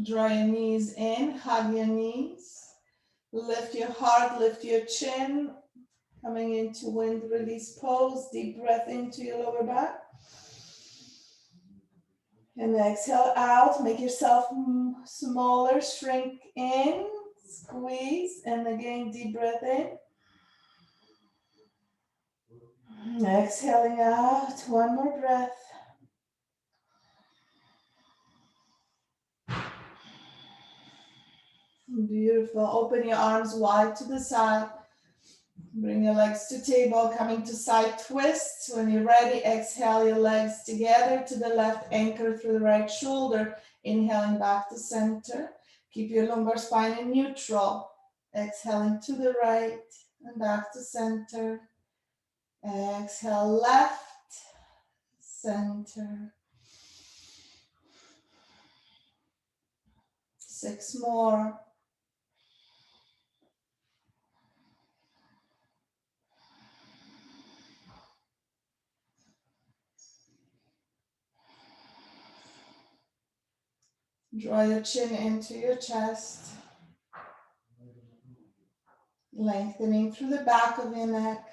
Draw your knees in, hug your knees. Lift your heart, lift your chin. Coming into wind release pose. Deep breath into your lower back. And exhale out. Make yourself smaller, shrink in, squeeze. And again, deep breath in. Exhaling out. One more breath. Beautiful. Open your arms wide to the side. Bring your legs to table, coming to side twists. When you're ready, exhale your legs together to the left, anchor through the right shoulder. Inhaling back to center. Keep your lumbar spine in neutral. Exhaling to the right and back to center. Exhale left, center. 6 more. Draw your chin into your chest. Lengthening through the back of your neck.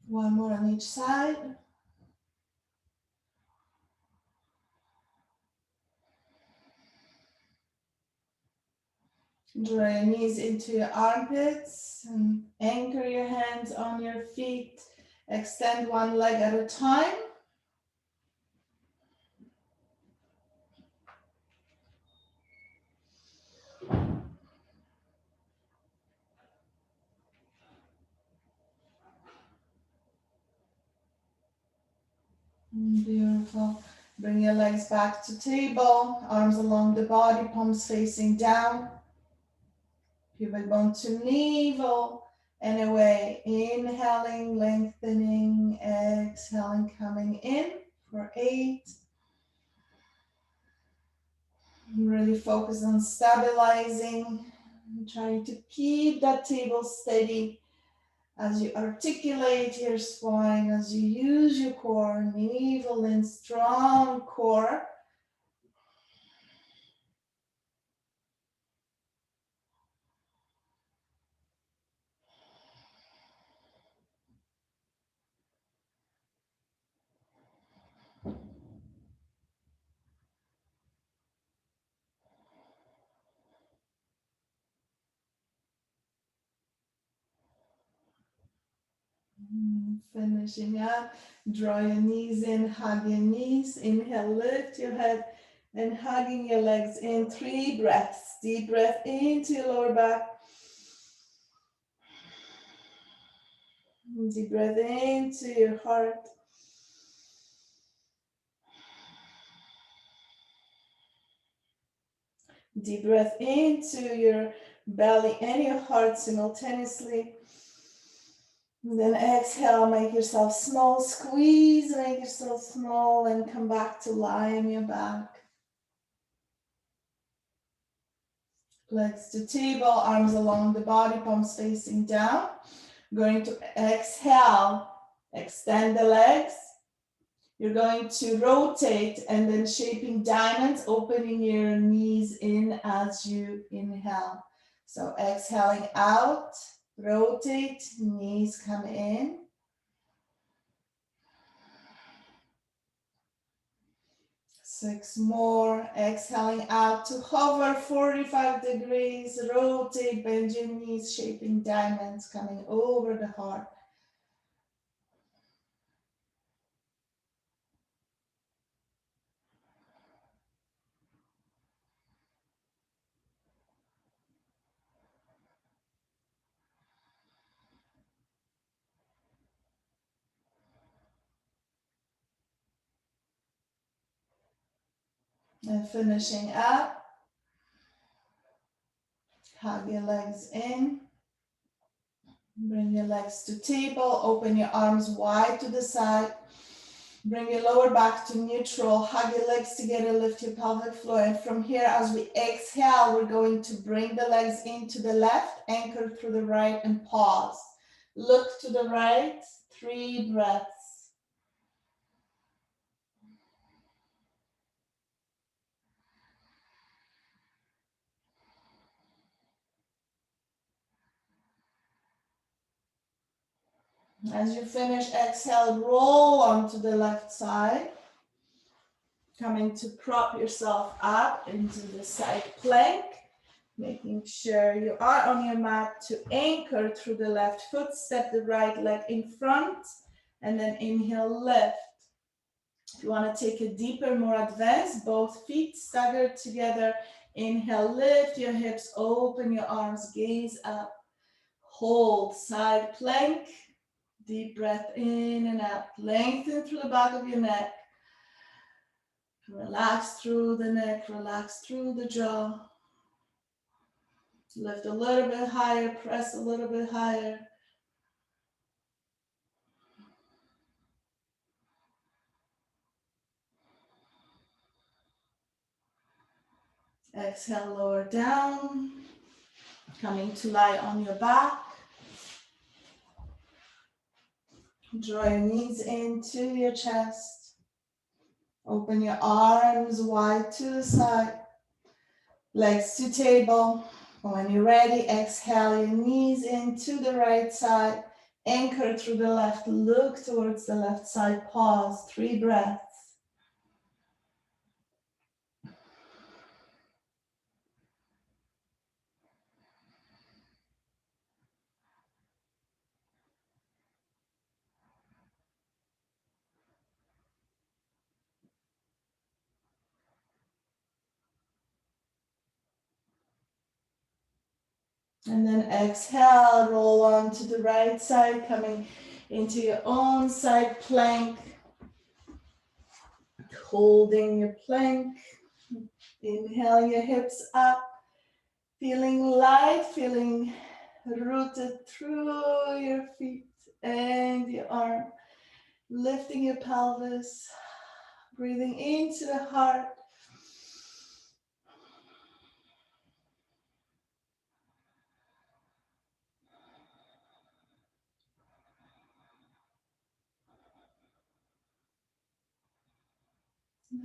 One more on each side. Draw your knees into your armpits and anchor your hands on your feet. Extend one leg at a time. Beautiful. Bring your legs back to table, arms along the body, palms facing down. Pubic bone to navel and away. Inhaling, lengthening, exhaling, coming in for 8. Really focus on stabilizing, trying to keep that table steady as you articulate your spine, as you use your core, navel in, strong core. Finishing up, draw your knees in, hug your knees, inhale, lift your head, and hugging your legs in. 3 breaths, deep breath into your lower back, deep breath into your heart, Deep breath into your belly and your heart simultaneously. And then exhale, make yourself small, squeeze, make yourself small, and come back to lie on your back. Legs to table, arms along the body, palms facing down. Going to exhale, extend the legs. You're going to rotate and then shaping diamonds, opening your knees in as you inhale. So exhaling out, rotate, knees come in. 6 more, exhaling out to hover 45 degrees, rotate, bend your knees, shaping diamonds, coming over the heart. And finishing up, hug your legs in. Bring your legs to table, open your arms wide to the side. Bring your lower back to neutral, hug your legs together, lift your pelvic floor. And from here, as we exhale, we're going to bring the legs into the left, anchor through the right, and pause. Look to the right, 3 breaths. As you finish, exhale, roll onto the left side. Coming to prop yourself up into the side plank. Making sure you are on your mat to anchor through the left foot, step the right leg in front, and then inhale, lift. If you want to take a deeper, more advanced, both feet staggered together. Inhale, lift your hips, open your arms, gaze up. Hold, side plank. Deep breath in and out. Lengthen through the back of your neck. Relax through the neck, relax through the jaw. Lift a little bit higher, press a little bit higher. Exhale, lower down. Coming to lie on your back. Draw your knees into your chest. Open your arms wide to the side. Legs to table. When you're ready, exhale your knees into the right side. Anchor through the left. Look towards the left side. Pause. 3 breaths. And then exhale, roll on to the right side, coming into your own side plank. Holding your plank. Inhale your hips up. Feeling light, feeling rooted through your feet and your arm. Lifting your pelvis. Breathing into the heart.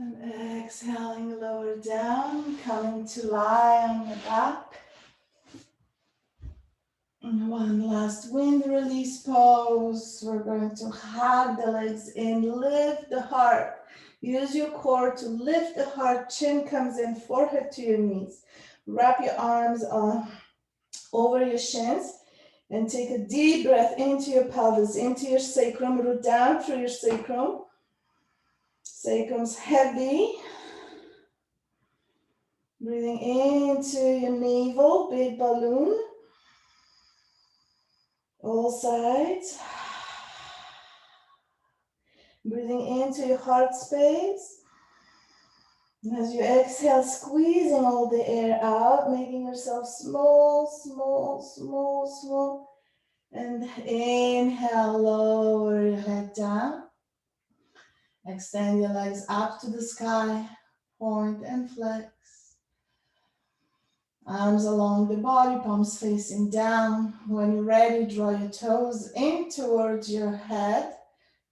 And exhaling, lower down, coming to lie on your back. And one last wind release pose. We're going to hug the legs in, lift the heart. Use your core to lift the heart, chin comes in, forehead to your knees. Wrap your arms on over your shins and take a deep breath into your pelvis, into your sacrum, root down through your sacrum. Sacrum's heavy. Breathing into your navel, big balloon. All sides. Breathing into your heart space. And as you exhale, squeezing all the air out, making yourself small, small, small, small. And inhale, lower your head down. Extend your legs up to the sky, point and flex. Arms along the body, palms facing down. When you're ready, draw your toes in towards your head,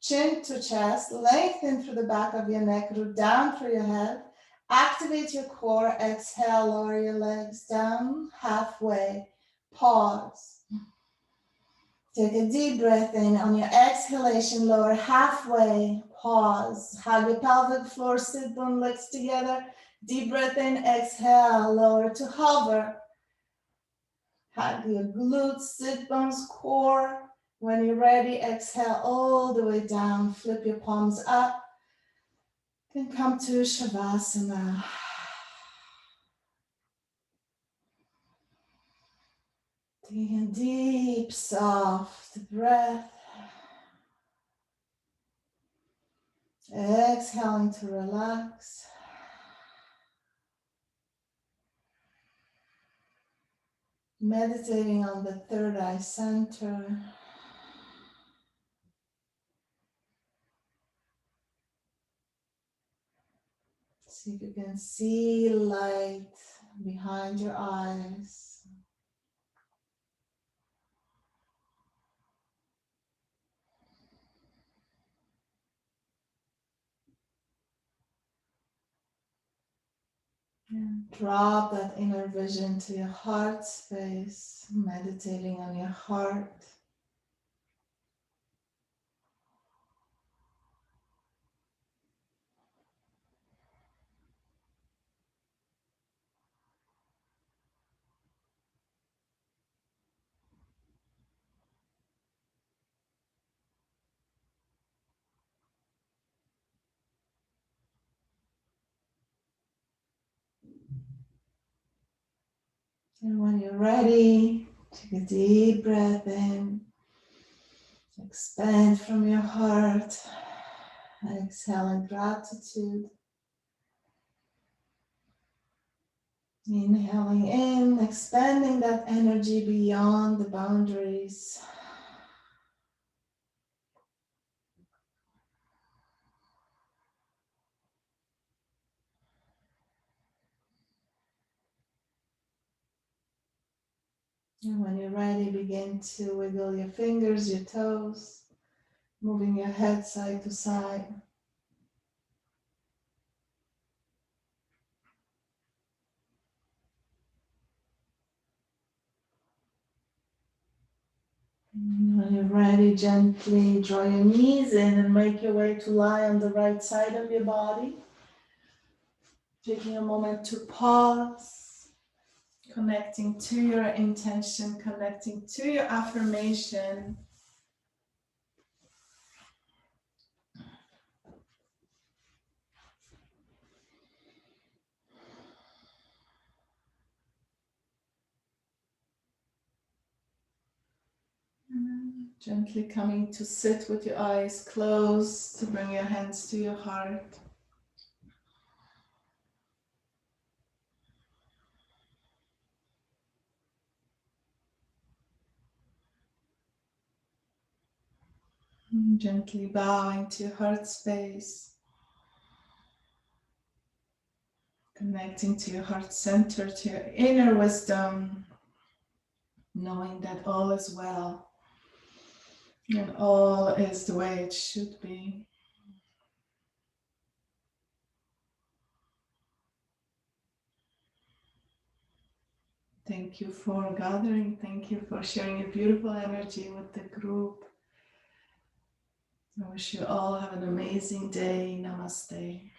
chin to chest, lengthen through the back of your neck, root down through your head. Activate your core, exhale, lower your legs down, halfway, pause. Take a deep breath in. On your exhalation, lower halfway, pause. Hug your pelvic floor, sit bone legs together. Deep breath in, exhale, lower to hover. Hug your glutes, sit bones, core. When you're ready, exhale all the way down. Flip your palms up. Then come to Shavasana. Taking a deep, soft breath. Exhaling to relax. Meditating on the third eye center. See if you can see light behind your eyes. And drop that inner vision to your heart space, meditating on your heart. And when you're ready, take a deep breath in. Expand from your heart. Exhale in gratitude. Inhaling in, expanding that energy beyond the boundaries. And when you're ready, begin to wiggle your fingers, your toes, moving your head side to side. And when you're ready, gently draw your knees in and make your way to lie on the right side of your body. Taking a moment to pause, connecting to your intention, connecting to your affirmation. Gently coming to sit with your eyes closed, to bring your hands to your heart. Gently bowing to your heart space. Connecting to your heart center, to your inner wisdom. Knowing that all is well. And all is the way it should be. Thank you for gathering. Thank you for sharing your beautiful energy with the group. I wish you all have an amazing day. Namaste.